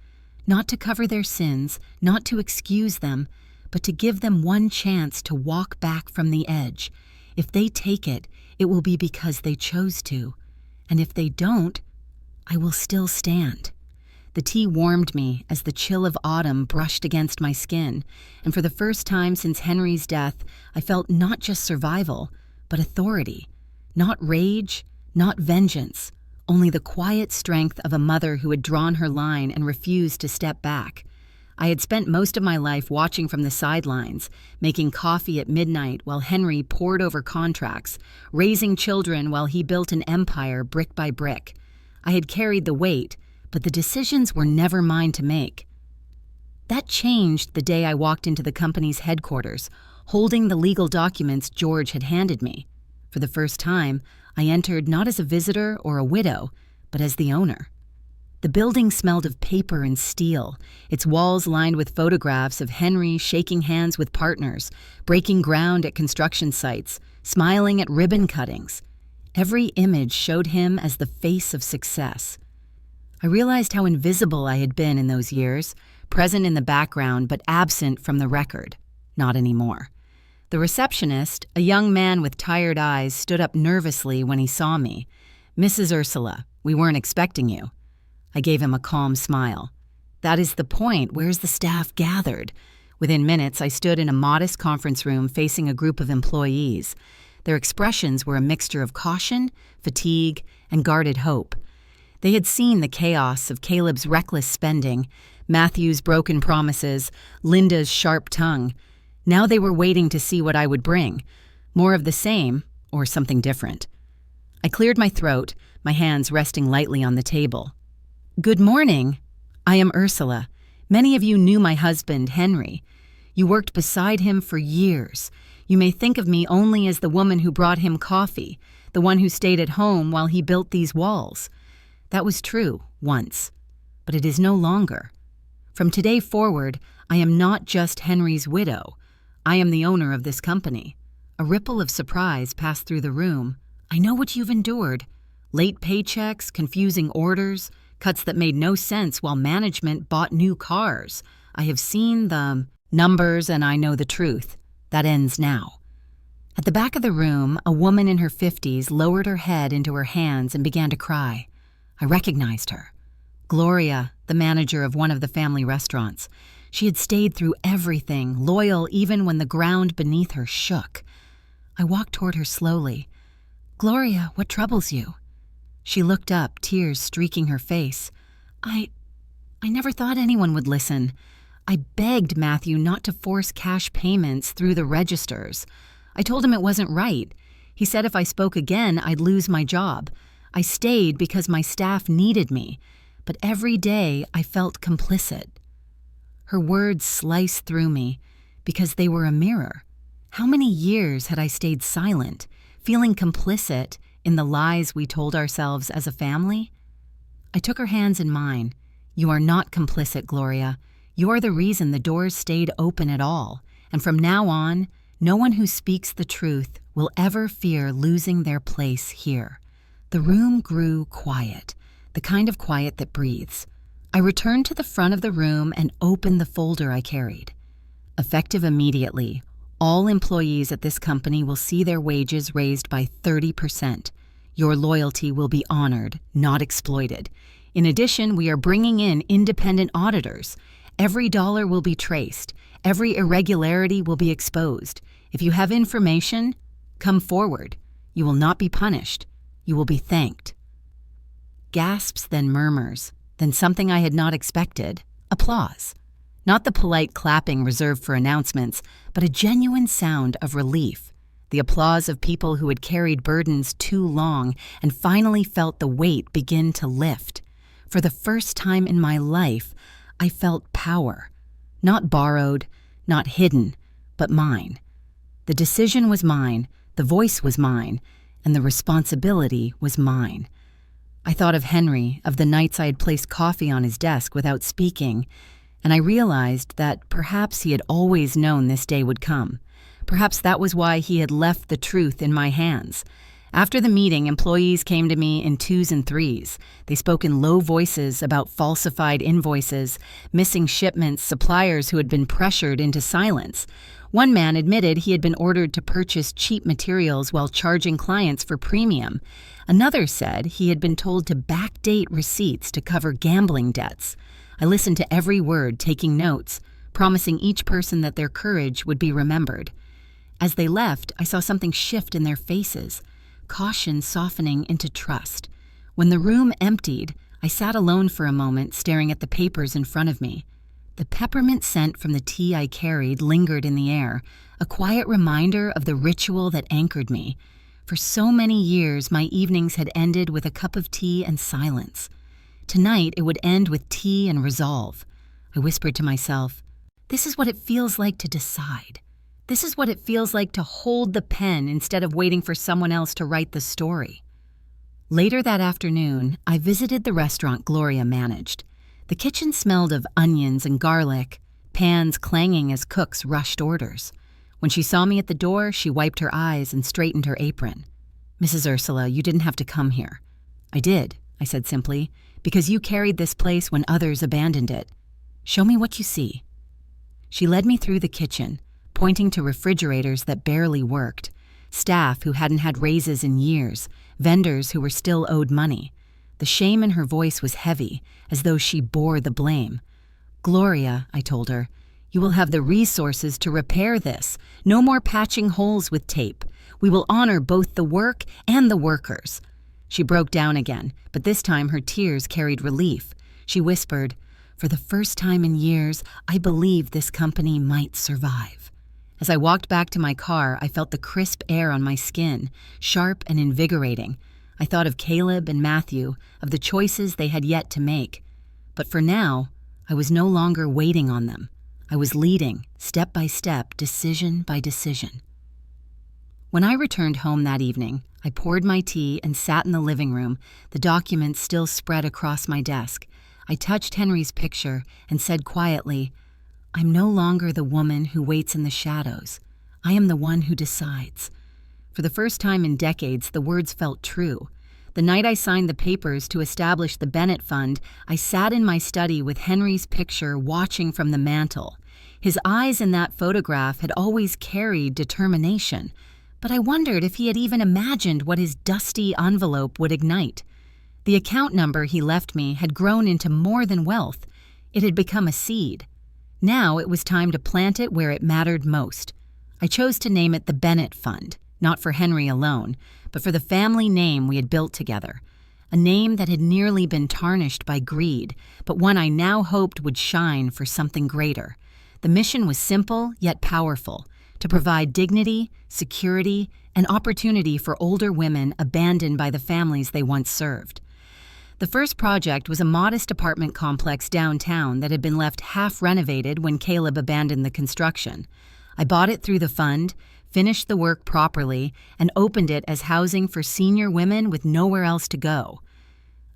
not to cover their sins, not to excuse them, but to give them one chance to walk back from the edge. If they take it, it will be because they chose to. And if they don't, I will still stand." The tea warmed me as the chill of autumn brushed against my skin, and for the first time since Henry's death, I felt not just survival, but authority. Not rage, not vengeance, only the quiet strength of a mother who had drawn her line and refused to step back. I had spent most of my life watching from the sidelines, making coffee at midnight while Henry pored over contracts, raising children while he built an empire brick by brick. I had carried the weight, but the decisions were never mine to make. That changed the day I walked into the company's headquarters, holding the legal documents George had handed me. For the first time, I entered not as a visitor or a widow, but as the owner. The building smelled of paper and steel, its walls lined with photographs of Henry shaking hands with partners, breaking ground at construction sites, smiling at ribbon cuttings. Every image showed him as the face of success. I realized how invisible I had been in those years, present in the background but absent from the record. Not anymore. The receptionist, a young man with tired eyes, stood up nervously when he saw me. "Mrs. Ursula, we weren't expecting you." I gave him a calm smile. "That is the point. Where's the staff gathered?" Within minutes, I stood in a modest conference room facing a group of employees. Their expressions were a mixture of caution, fatigue, and guarded hope. They had seen the chaos of Caleb's reckless spending, Matthew's broken promises, Linda's sharp tongue. Now they were waiting to see what I would bring. More of the same, or something different. I cleared my throat, my hands resting lightly on the table. "Good morning. I am Ursula. Many of you knew my husband, Henry. You worked beside him for years. You may think of me only as the woman who brought him coffee, the one who stayed at home while he built these walls. That was true, once. But it is no longer. From today forward, I am not just Henry's widow. I am the owner of this company." A ripple of surprise passed through the room. "I know what you've endured. Late paychecks, confusing orders, cuts that made no sense while management bought new cars. I have seen the numbers and I know the truth. That ends now." At the back of the room, a woman in her 50s lowered her head into her hands and began to cry. I recognized her. Gloria, the manager of one of the family restaurants. She had stayed through everything, loyal even when the ground beneath her shook. I walked toward her slowly. "Gloria, what troubles you?" She looked up, tears streaking her face. I never thought anyone would listen. I begged Matthew not to force cash payments through the registers. I told him it wasn't right. He said if I spoke again, I'd lose my job. I stayed because my staff needed me, but every day I felt complicit. Her words sliced through me because they were a mirror. How many years had I stayed silent, feeling complicit in the lies we told ourselves as a family? I took her hands in mine. "You are not complicit, Gloria. You're the reason the doors stayed open at all, and from now on, no one who speaks the truth will ever fear losing their place here." The room grew quiet, the kind of quiet that breathes. I returned to the front of the room and opened the folder I carried. Effective immediately, all employees at this company will see their wages raised by 30%. Your loyalty will be honored, not exploited. In addition, we are bringing in independent auditors. Every dollar will be traced. Every irregularity will be exposed. If you have information, come forward. You will not be punished. You will be thanked. Gasps, then murmurs, then something I had not expected, applause. Not the polite clapping reserved for announcements, but a genuine sound of relief. the applause of people who had carried burdens too long and finally felt the weight begin to lift. For the first time in my life, I felt power. Not borrowed, not hidden, but mine. The decision was mine, the voice was mine, and the responsibility was mine. I thought of Henry, of the nights I had placed coffee on his desk without speaking, and I realized that perhaps he had always known this day would come. Perhaps that was why he had left the truth in my hands. After the meeting, employees came to me in twos and threes. They spoke in low voices about falsified invoices, missing shipments, suppliers who had been pressured into silence. One man admitted he had been ordered to purchase cheap materials while charging clients for premium. Another said he had been told to backdate receipts to cover gambling debts. I listened to every word, taking notes, promising each person that their courage would be remembered. As they left, I saw something shift in their faces, caution softening into trust. When the room emptied, I sat alone for a moment, staring at the papers in front of me. The peppermint scent from the tea I carried lingered in the air, a quiet reminder of the ritual that anchored me. For so many years, my evenings had ended with a cup of tea and silence. Tonight, it would end with tea and resolve. I whispered to myself, "This is what it feels like to decide. This is what it feels like to hold the pen instead of waiting for someone else to write the story." Later that afternoon, I visited the restaurant Gloria managed. The kitchen smelled of onions and garlic, pans clanging as cooks rushed orders. When she saw me at the door, she wiped her eyes and straightened her apron. "Mrs. Ursula, you didn't have to come here." "I did," I said simply, "because you carried this place when others abandoned it. Show me what you see." She led me through the kitchen, pointing to refrigerators that barely worked, staff who hadn't had raises in years, vendors who were still owed money. The shame in her voice was heavy, as though she bore the blame. "Gloria," I told her, "you will have the resources to repair this. No more patching holes with tape. We will honor both the work and the workers." She broke down again, but this time her tears carried relief. She whispered, "For the first time in years, I believe this company might survive." As I walked back to my car, I felt the crisp air on my skin, sharp and invigorating. I thought of Caleb and Matthew, of the choices they had yet to make. But for now, I was no longer waiting on them. I was leading, step by step, decision by decision. When I returned home that evening, I poured my tea and sat in the living room, the documents still spread across my desk. I touched Henry's picture and said quietly, "I'm no longer the woman who waits in the shadows. I am the one who decides." For the first time in decades, the words felt true. The night I signed the papers to establish the Bennett Fund, I sat in my study with Henry's picture watching from the mantel. His eyes in that photograph had always carried determination, but I wondered if he had even imagined what his dusty envelope would ignite. The account number he left me had grown into more than wealth. It had become a seed. Now it was time to plant it where it mattered most. I chose to name it the Bennett Fund, not for Henry alone, but for the family name we had built together. A name that had nearly been tarnished by greed, but one I now hoped would shine for something greater. The mission was simple yet powerful, to provide dignity, security, and opportunity for older women abandoned by the families they once served. The first project was a modest apartment complex downtown that had been left half renovated when Caleb abandoned the construction. I bought it through the fund, finished the work properly, and opened it as housing for senior women with nowhere else to go.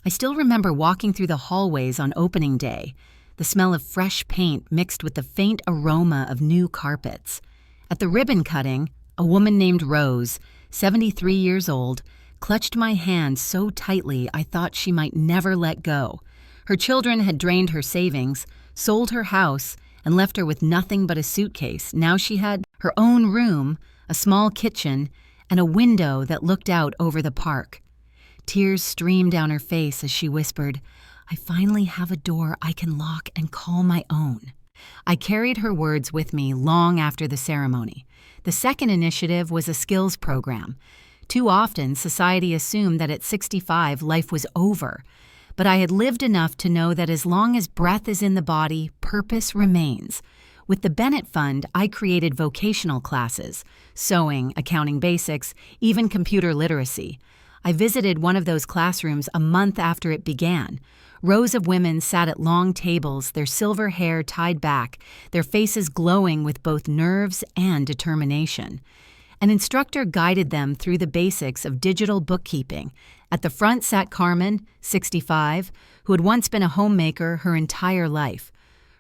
I still remember walking through the hallways on opening day, the smell of fresh paint mixed with the faint aroma of new carpets. At the ribbon cutting, a woman named Rose, 73 years old, clutched my hand so tightly I thought she might never let go. Her children had drained her savings, sold her house, and left her with nothing but a suitcase. Now she had her own room, a small kitchen, and a window that looked out over the park. Tears streamed down her face as she whispered, "I finally have a door I can lock and call my own." I carried her words with me long after the ceremony. The second initiative was a skills program. Too often, society assumed that at 65, life was over. But I had lived enough to know that as long as breath is in the body, purpose remains. With the Bennett Fund, I created vocational classes, sewing, accounting basics, even computer literacy. I visited one of those classrooms a month after it began. Rows of women sat at long tables, their silver hair tied back, their faces glowing with both nerves and determination. An instructor guided them through the basics of digital bookkeeping. At the front sat Carmen, 65, who had once been a homemaker her entire life.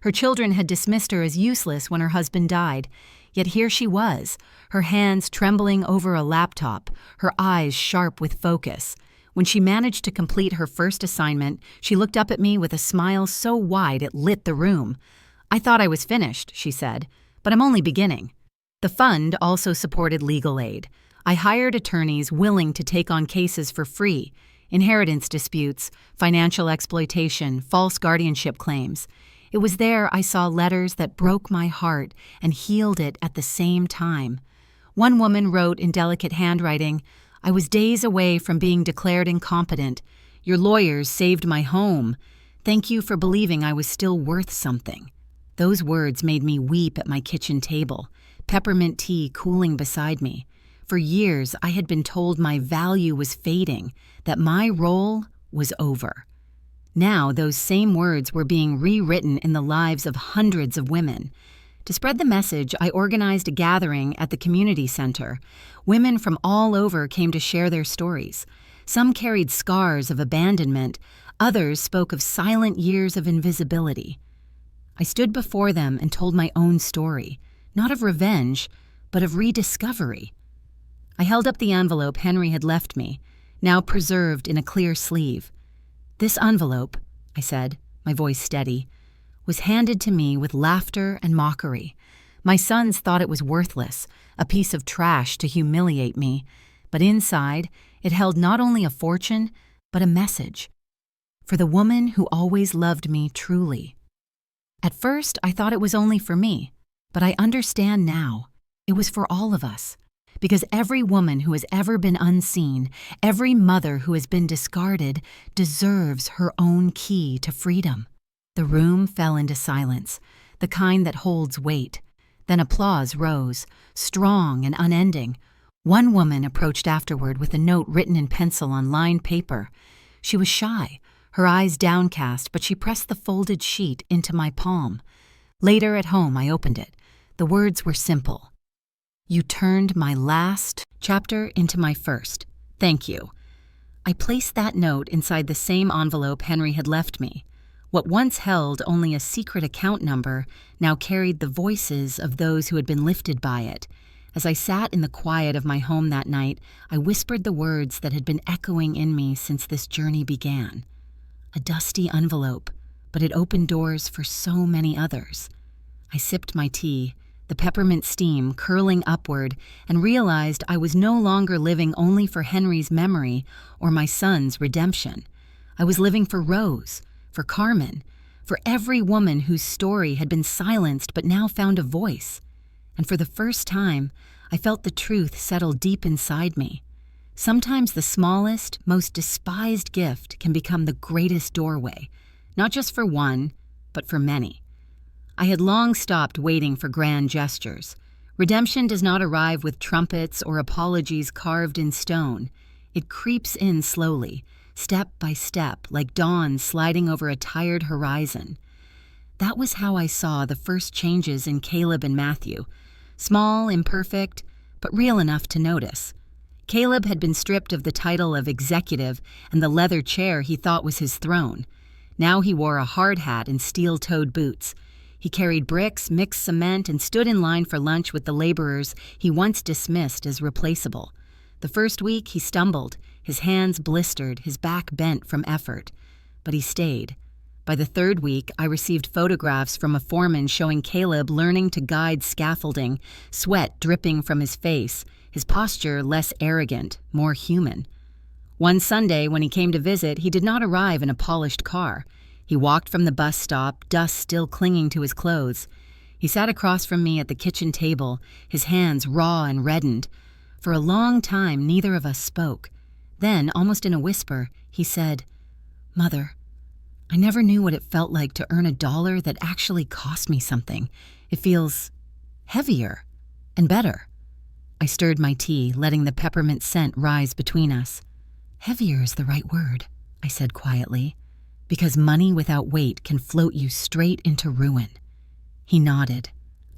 Her children had dismissed her as useless when her husband died, yet here she was, her hands trembling over a laptop, her eyes sharp with focus. When she managed to complete her first assignment, she looked up at me with a smile so wide it lit the room. "I thought I was finished," she said, "but I'm only beginning." The fund also supported legal aid. I hired attorneys willing to take on cases for free: inheritance disputes, financial exploitation, false guardianship claims. It was there I saw letters that broke my heart and healed it at the same time. One woman wrote in delicate handwriting, "I was days away from being declared incompetent. Your lawyers saved my home. Thank you for believing I was still worth something." Those words made me weep at my kitchen table, peppermint tea cooling beside me. For years, I had been told my value was fading, that my role was over. Now, those same words were being rewritten in the lives of hundreds of women. To spread the message, I organized a gathering at the community center. Women from all over came to share their stories. Some carried scars of abandonment. Others spoke of silent years of invisibility. I stood before them and told my own story, not of revenge, but of rediscovery. I held up the envelope Henry had left me, now preserved in a clear sleeve. "This envelope," I said, my voice steady, "was handed to me with laughter and mockery. My sons thought it was worthless, a piece of trash to humiliate me, but inside it held not only a fortune, but a message. For the woman who always loved me truly. At first, I thought it was only for me, but I understand now. It was for all of us. Because every woman who has ever been unseen, every mother who has been discarded, deserves her own key to freedom." The room fell into silence, the kind that holds weight. Then applause rose, strong and unending. One woman approached afterward with a note written in pencil on lined paper. She was shy, her eyes downcast, but she pressed the folded sheet into my palm. Later at home, I opened it. The words were simple. "You turned my last chapter into my first. Thank you." I placed that note inside the same envelope Henry had left me. What once held only a secret account number now carried the voices of those who had been lifted by it. As I sat in the quiet of my home that night, I whispered the words that had been echoing in me since this journey began. A dusty envelope, but it opened doors for so many others. I sipped my tea, the peppermint steam curling upward, and realized I was no longer living only for Henry's memory or my son's redemption. I was living for Rose, for Carmen, for every woman whose story had been silenced but now found a voice. And for the first time, I felt the truth settle deep inside me. Sometimes the smallest, most despised gift can become the greatest doorway, not just for one, but for many. I had long stopped waiting for grand gestures. Redemption does not arrive with trumpets or apologies carved in stone. It creeps in slowly, step by step, like dawn sliding over a tired horizon. That was how I saw the first changes in Caleb and Matthew. Small, imperfect, but real enough to notice. Caleb had been stripped of the title of executive and the leather chair he thought was his throne. Now he wore a hard hat and steel-toed boots. He carried bricks, mixed cement, and stood in line for lunch with the laborers he once dismissed as replaceable. The first week, he stumbled, his hands blistered, his back bent from effort. But he stayed. By the third week, I received photographs from a foreman showing Caleb learning to guide scaffolding, sweat dripping from his face, his posture less arrogant, more human. One Sunday, when he came to visit, he did not arrive in a polished car. He walked from the bus stop, dust still clinging to his clothes. He sat across from me at the kitchen table, his hands raw and reddened. For a long time, neither of us spoke. Then, almost in a whisper, he said, "Mother, I never knew what it felt like to earn $1 that actually cost me something. It feels heavier and better. I stirred my tea, letting the peppermint scent rise between us. Heavier is the right word, I said quietly, because money without weight can float you straight into ruin. He nodded,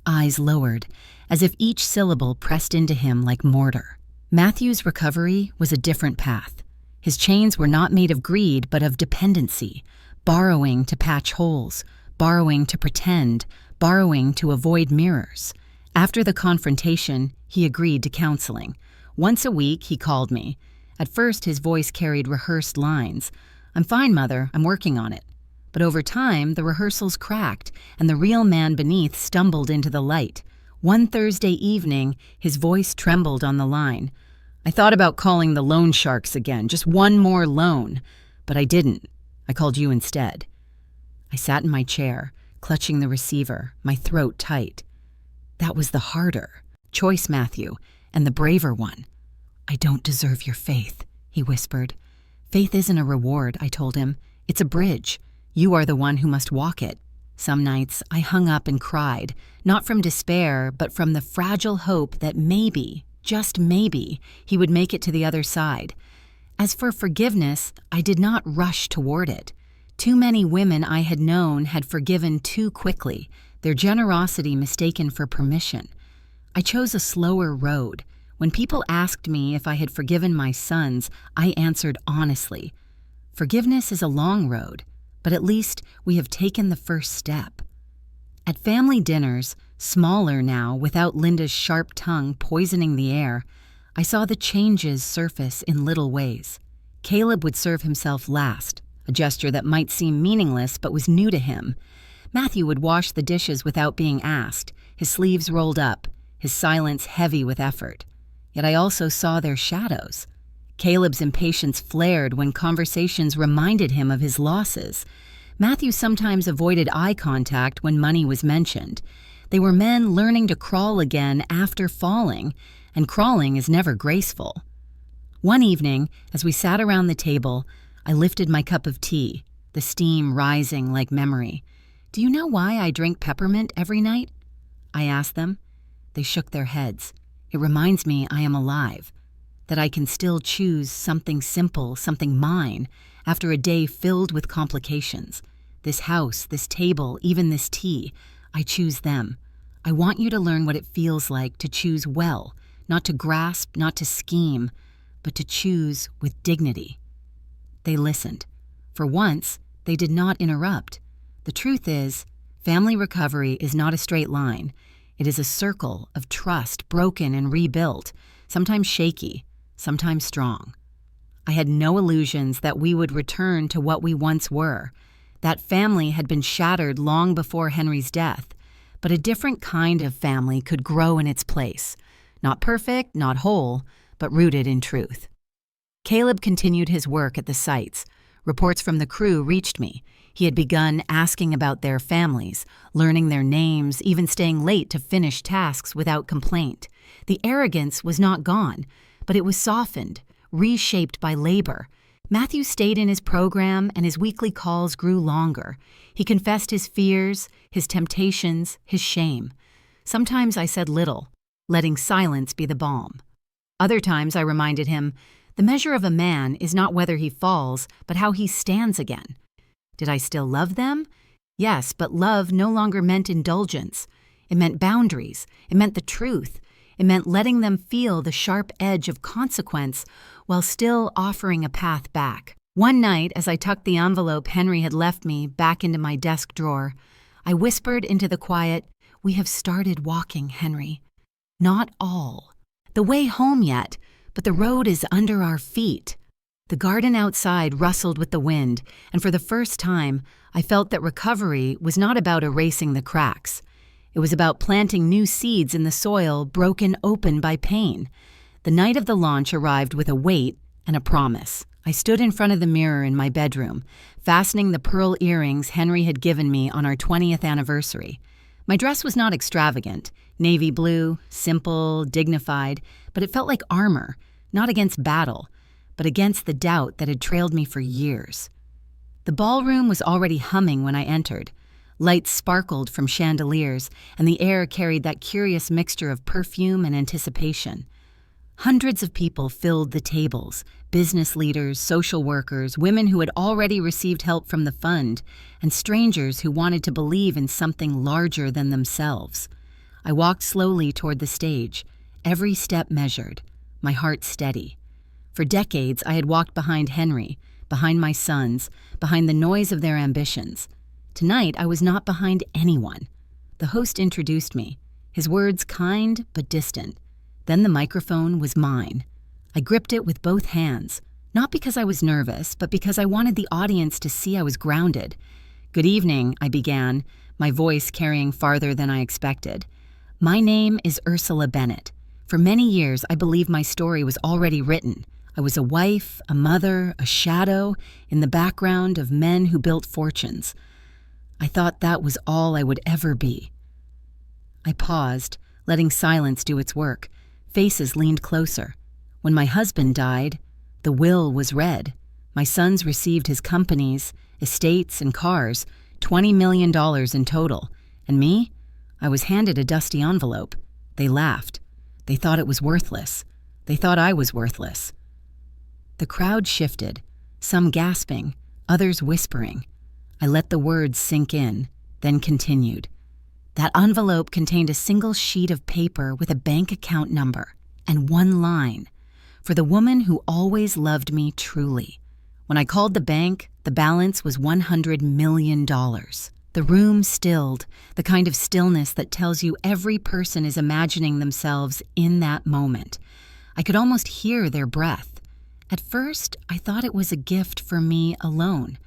eyes lowered, as if each syllable pressed into him like mortar. Matthew's recovery was a different path. His chains were not made of greed, but of dependency, borrowing to patch holes, borrowing to pretend, borrowing to avoid mirrors. After the confrontation, he agreed to counseling. Once a week, he called me. At first, his voice carried rehearsed lines. "I'm fine, Mother, I'm working on it." But over time, the rehearsals cracked, and the real man beneath stumbled into the light. One Thursday evening, his voice trembled on the line. "I thought about calling the loan sharks again, just one more loan. But I didn't. I called you instead." I sat in my chair, clutching the receiver, my throat tight. That was the harder choice, Matthew, and the braver one. "I don't deserve your faith," he whispered. "Faith isn't a reward," I told him. "It's a bridge. You are the one who must walk it." Some nights I hung up and cried, not from despair, but from the fragile hope that maybe, just maybe, he would make it to the other side. As for forgiveness, I did not rush toward it. Too many women I had known had forgiven too quickly, their generosity mistaken for permission. I chose a slower road. When people asked me if I had forgiven my sons, I answered honestly. Forgiveness is a long road, but at least we have taken the first step. At family dinners, smaller now without Linda's sharp tongue poisoning the air, I saw the changes surface in little ways. Caleb would serve himself last, a gesture that might seem meaningless but was new to him. Matthew would wash the dishes without being asked, his sleeves rolled up, his silence heavy with effort. Yet I also saw their shadows. Caleb's impatience flared when conversations reminded him of his losses. Matthew sometimes avoided eye contact when money was mentioned. They were men learning to crawl again after falling, and crawling is never graceful. One evening, as we sat around the table, I lifted my cup of tea, the steam rising like memory. "Do you know why I drink peppermint every night?" I asked them. They shook their heads. "It reminds me I am alive, that I can still choose something simple, something mine, after a day filled with complications. This house, this table, even this tea, I choose them. I want you to learn what it feels like to choose well, not to grasp, not to scheme, but to choose with dignity." They listened. For once, they did not interrupt. The truth is, family recovery is not a straight line. It is a circle of trust broken and rebuilt, sometimes shaky, sometimes strong. I had no illusions that we would return to what we once were. That family had been shattered long before Henry's death, but a different kind of family could grow in its place. Not perfect, not whole, but rooted in truth. Caleb continued his work at the sites. Reports from the crew reached me. He had begun asking about their families, learning their names, even staying late to finish tasks without complaint. The arrogance was not gone, but it was softened, reshaped by labor. Matthew stayed in his program, and his weekly calls grew longer. He confessed his fears, his temptations, his shame. Sometimes I said little, letting silence be the balm. Other times I reminded him, the measure of a man is not whether he falls, but how he stands again. Did I still love them? Yes, but love no longer meant indulgence. It meant boundaries. It meant the truth. It meant letting them feel the sharp edge of consequence while still offering a path back. One night, as I tucked the envelope Henry had left me back into my desk drawer, I whispered into the quiet, "We have started walking, Henry. Not all the way home yet, but the road is under our feet." The garden outside rustled with the wind, and for the first time, I felt that recovery was not about erasing the cracks. It was about planting new seeds in the soil broken open by pain. The night of the launch arrived with a weight and a promise. I stood in front of the mirror in my bedroom, fastening the pearl earrings Henry had given me on our 20th anniversary. My dress was not extravagant, navy blue, simple, dignified, but it felt like armor, not against battle, but against the doubt that had trailed me for years. The ballroom was already humming when I entered. Lights sparkled from chandeliers, and the air carried that curious mixture of perfume and anticipation. Hundreds of people filled the tables: business leaders, social workers, women who had already received help from the fund, and strangers who wanted to believe in something larger than themselves. I walked slowly toward the stage, every step measured, my heart steady. For decades, I had walked behind Henry, behind my sons, behind the noise of their ambitions. Tonight, I was not behind anyone. The host introduced me, his words kind but distant. Then the microphone was mine. I gripped it with both hands, not because I was nervous, but because I wanted the audience to see I was grounded. "Good evening," I began, my voice carrying farther than I expected. "My name is Ursula Bennett. For many years, I believed my story was already written. I was a wife, a mother, a shadow, in the background of men who built fortunes. I thought that was all I would ever be." I paused, letting silence do its work. Faces leaned closer. When my husband died, the will was read. My sons received his companies, estates, and cars, $20 million in total. And me? I was handed a dusty envelope. They laughed. They thought it was worthless. They thought I was worthless. The crowd shifted, some gasping, others whispering. I let the words sink in, then continued. That envelope contained a single sheet of paper with a bank account number and one line: "For the woman who always loved me truly." When I called the bank, the balance was $100 million. The room stilled, the kind of stillness that tells you every person is imagining themselves in that moment. I could almost hear their breath. At first, I thought it was a gift for me alone,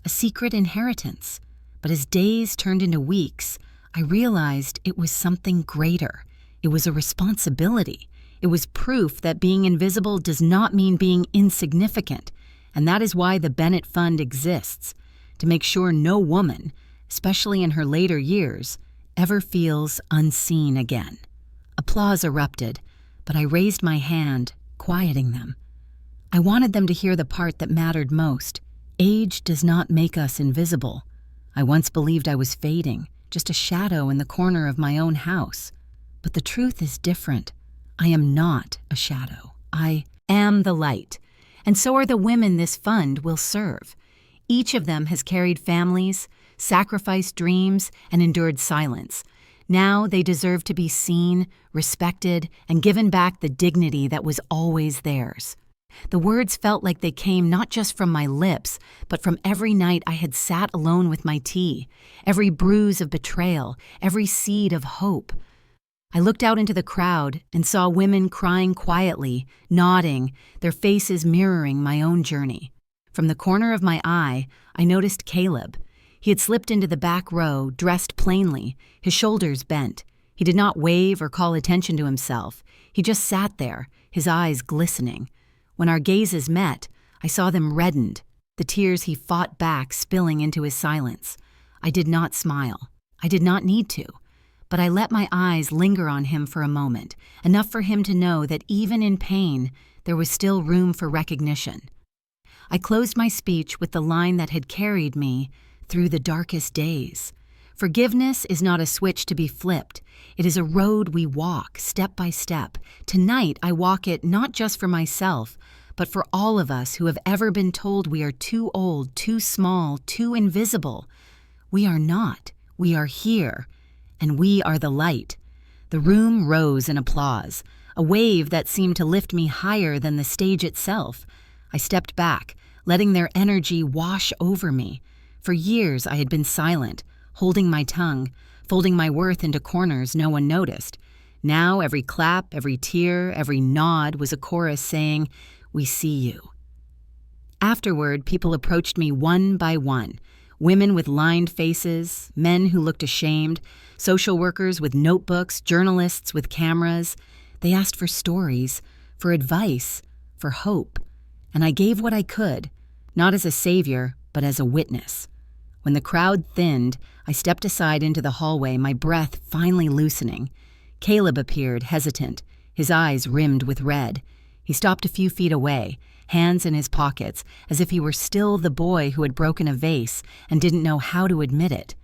a secret inheritance. But as days turned into weeks, I realized it was something greater. It was a responsibility. It was proof that being invisible does not mean being insignificant. And that is why the Bennett Fund exists, to make sure no woman, especially in her later years, ever feels unseen again. Applause erupted, but I raised my hand, quieting them. I wanted them to hear the part that mattered most. Age does not make us invisible. I once believed I was fading, just a shadow in the corner of my own house. But the truth is different. I am not a shadow. I am the light. And so are the women this fund will serve. Each of them has carried families, sacrificed dreams, and endured silence. Now they deserve to be seen, respected, and given back the dignity that was always theirs. The words felt like they came not just from my lips, but from every night I had sat alone with my tea, every bruise of betrayal, every seed of hope. I looked out into the crowd and saw women crying quietly, nodding, their faces mirroring my own journey. From the corner of my eye, I noticed Caleb. He had slipped into the back row, dressed plainly, his shoulders bent. He did not wave or call attention to himself. He just sat there, his eyes glistening. When our gazes met, I saw them reddened, the tears he fought back spilling into his silence. I did not smile. I did not need to. But I let my eyes linger on him for a moment, enough for him to know that even in pain, there was still room for recognition. I closed my speech with the line that had carried me through the darkest days. Forgiveness is not a switch to be flipped. It is a road we walk, step by step. Tonight, I walk it not just for myself, but for all of us who have ever been told we are too old, too small, too invisible. We are not. We are here. And we are the light. The room rose in applause, a wave that seemed to lift me higher than the stage itself. I stepped back, letting their energy wash over me. For years, I had been silent, holding my tongue, folding my worth into corners no one noticed. Now every clap, every tear, every nod was a chorus saying, "We see you." Afterward, people approached me one by one. Women with lined faces, men who looked ashamed, social workers with notebooks, journalists with cameras. They asked for stories, for advice, for hope. And I gave what I could, not as a savior, but as a witness. When the crowd thinned, I stepped aside into the hallway, my breath finally loosening. Caleb appeared, hesitant, his eyes rimmed with red. He stopped a few feet away, hands in his pockets, as if he were still the boy who had broken a vase and didn't know how to admit it.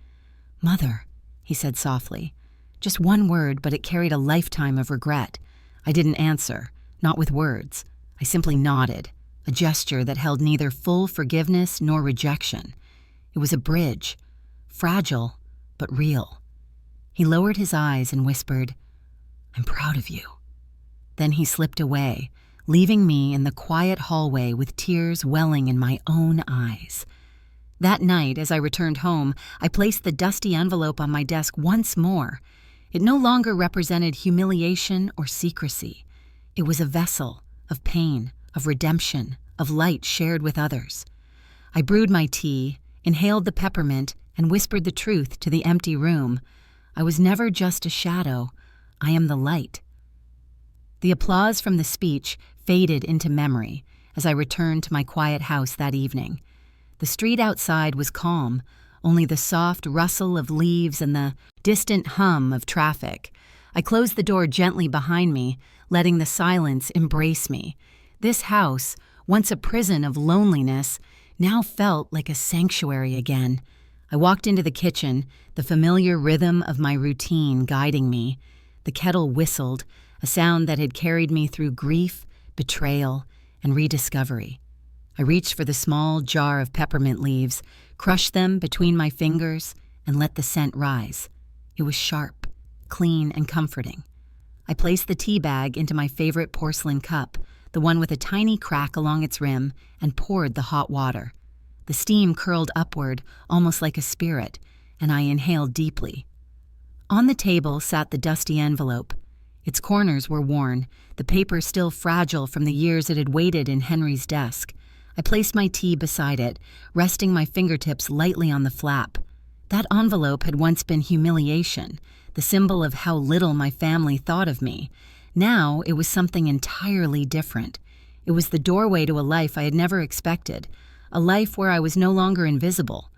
"Mother," he said softly. Just one word, but it carried a lifetime of regret. I didn't answer, not with words. I simply nodded, a gesture that held neither full forgiveness nor rejection. It was a bridge, fragile but real. He lowered his eyes and whispered, "I'm proud of you." Then he slipped away, leaving me in the quiet hallway with tears welling in my own eyes. That night, as I returned home, I placed the dusty envelope on my desk once more. It no longer represented humiliation or secrecy. It was a vessel of pain, of redemption, of light shared with others. I brewed my tea, inhaled the peppermint, and whispered the truth to the empty room. I was never just a shadow. I am the light. The applause from the speech faded into memory as I returned to my quiet house that evening. The street outside was calm, only the soft rustle of leaves and the distant hum of traffic. I closed the door gently behind me, letting the silence embrace me. This house, once a prison of loneliness, now felt like a sanctuary again. I walked into the kitchen, the familiar rhythm of my routine guiding me. The kettle whistled, a sound that had carried me through grief, betrayal, and rediscovery. I reached for the small jar of peppermint leaves, crushed them between my fingers, and let the scent rise. It was sharp, clean, and comforting. I placed the tea bag into my favorite porcelain cup, the one with a tiny crack along its rim, and poured the hot water. The steam curled upward, almost like a spirit, and I inhaled deeply. On the table sat the dusty envelope. Its corners were worn, the paper still fragile from the years it had waited in Henry's desk. I placed my tea beside it, resting my fingertips lightly on the flap. That envelope had once been humiliation, the symbol of how little my family thought of me. Now it was something entirely different. It was the doorway to a life I had never expected, a life where I was no longer invisible.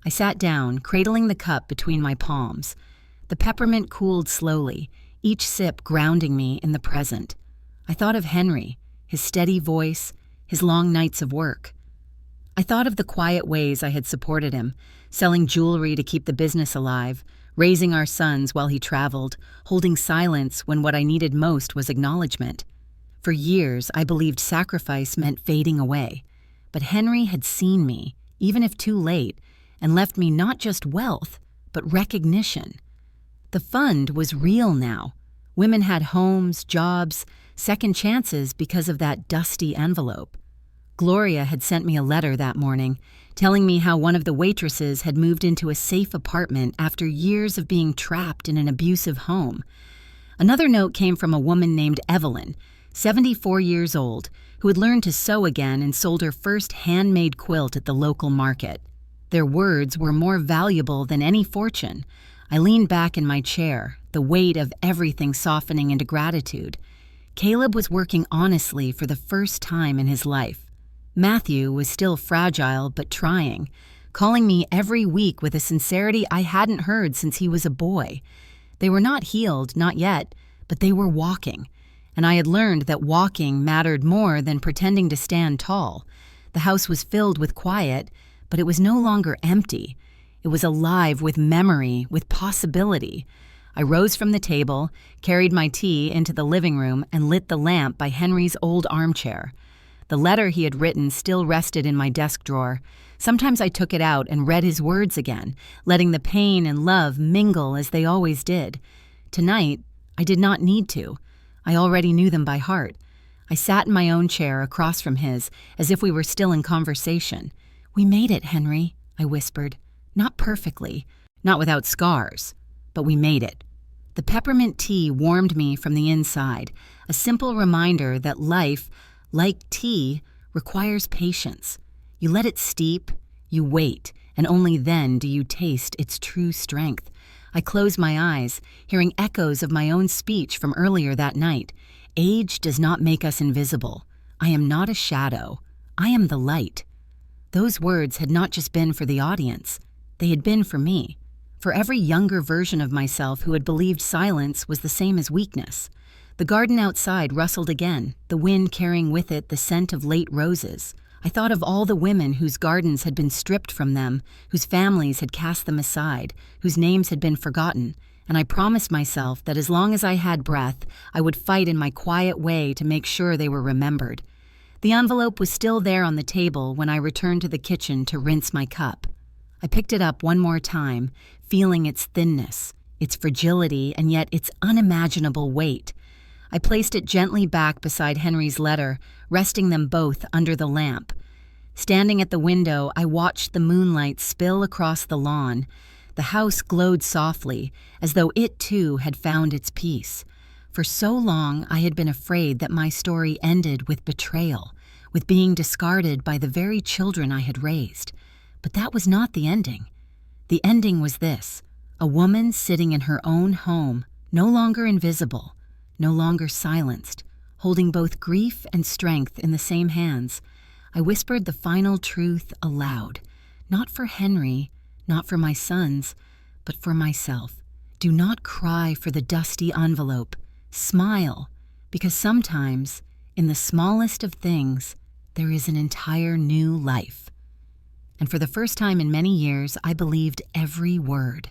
I sat down, cradling the cup between my palms. The peppermint cooled slowly, each sip grounding me in the present. I thought of Henry, his steady voice, his long nights of work. I thought of the quiet ways I had supported him, selling jewelry to keep the business alive, raising our sons while he traveled, holding silence when what I needed most was acknowledgement. For years, I believed sacrifice meant fading away. But Henry had seen me, even if too late, and left me not just wealth, but recognition. The fund was real now. Women had homes, jobs, second chances because of that dusty envelope. Gloria had sent me a letter that morning, telling me how one of the waitresses had moved into a safe apartment after years of being trapped in an abusive home. Another note came from a woman named Evelyn, 74 years old, who had learned to sew again and sold her first handmade quilt at the local market. Their words were more valuable than any fortune. I leaned back in my chair, the weight of everything softening into gratitude. Caleb was working honestly for the first time in his life. Matthew was still fragile but trying, calling me every week with a sincerity I hadn't heard since he was a boy. They were not healed, not yet, but they were walking. And I had learned that walking mattered more than pretending to stand tall. The house was filled with quiet, but it was no longer empty. It was alive with memory, with possibility. I rose from the table, carried my tea into the living room, and lit the lamp by Henry's old armchair. The letter he had written still rested in my desk drawer. Sometimes I took it out and read his words again, letting the pain and love mingle as they always did. Tonight, I did not need to. I already knew them by heart. I sat in my own chair across from his, as if we were still in conversation. "We made it, Henry," I whispered. "Not perfectly, not without scars, but we made it." The peppermint tea warmed me from the inside, a simple reminder that life, like tea, requires patience. You let it steep, you wait, and only then do you taste its true strength. I closed my eyes, hearing echoes of my own speech from earlier that night. Age does not make us invisible. I am not a shadow. I am the light. Those words had not just been for the audience. They had been for me, for every younger version of myself who had believed silence was the same as weakness. The garden outside rustled again, the wind carrying with it the scent of late roses. I thought of all the women whose gardens had been stripped from them, whose families had cast them aside, whose names had been forgotten, and I promised myself that as long as I had breath, I would fight in my quiet way to make sure they were remembered. The envelope was still there on the table when I returned to the kitchen to rinse my cup. I picked it up one more time, feeling its thinness, its fragility, and yet its unimaginable weight. I placed it gently back beside Henry's letter, resting them both under the lamp. Standing at the window, I watched the moonlight spill across the lawn. The house glowed softly, as though it too had found its peace. For so long, I had been afraid that my story ended with betrayal, with being discarded by the very children I had raised. But that was not the ending. The ending was this: a woman sitting in her own home, no longer invisible, no longer silenced, holding both grief and strength in the same hands. I whispered the final truth aloud, not for Henry, not for my sons, but for myself. Do not cry for the dusty envelope. Smile, because sometimes, in the smallest of things, there is an entire new life. And for the first time in many years, I believed every word.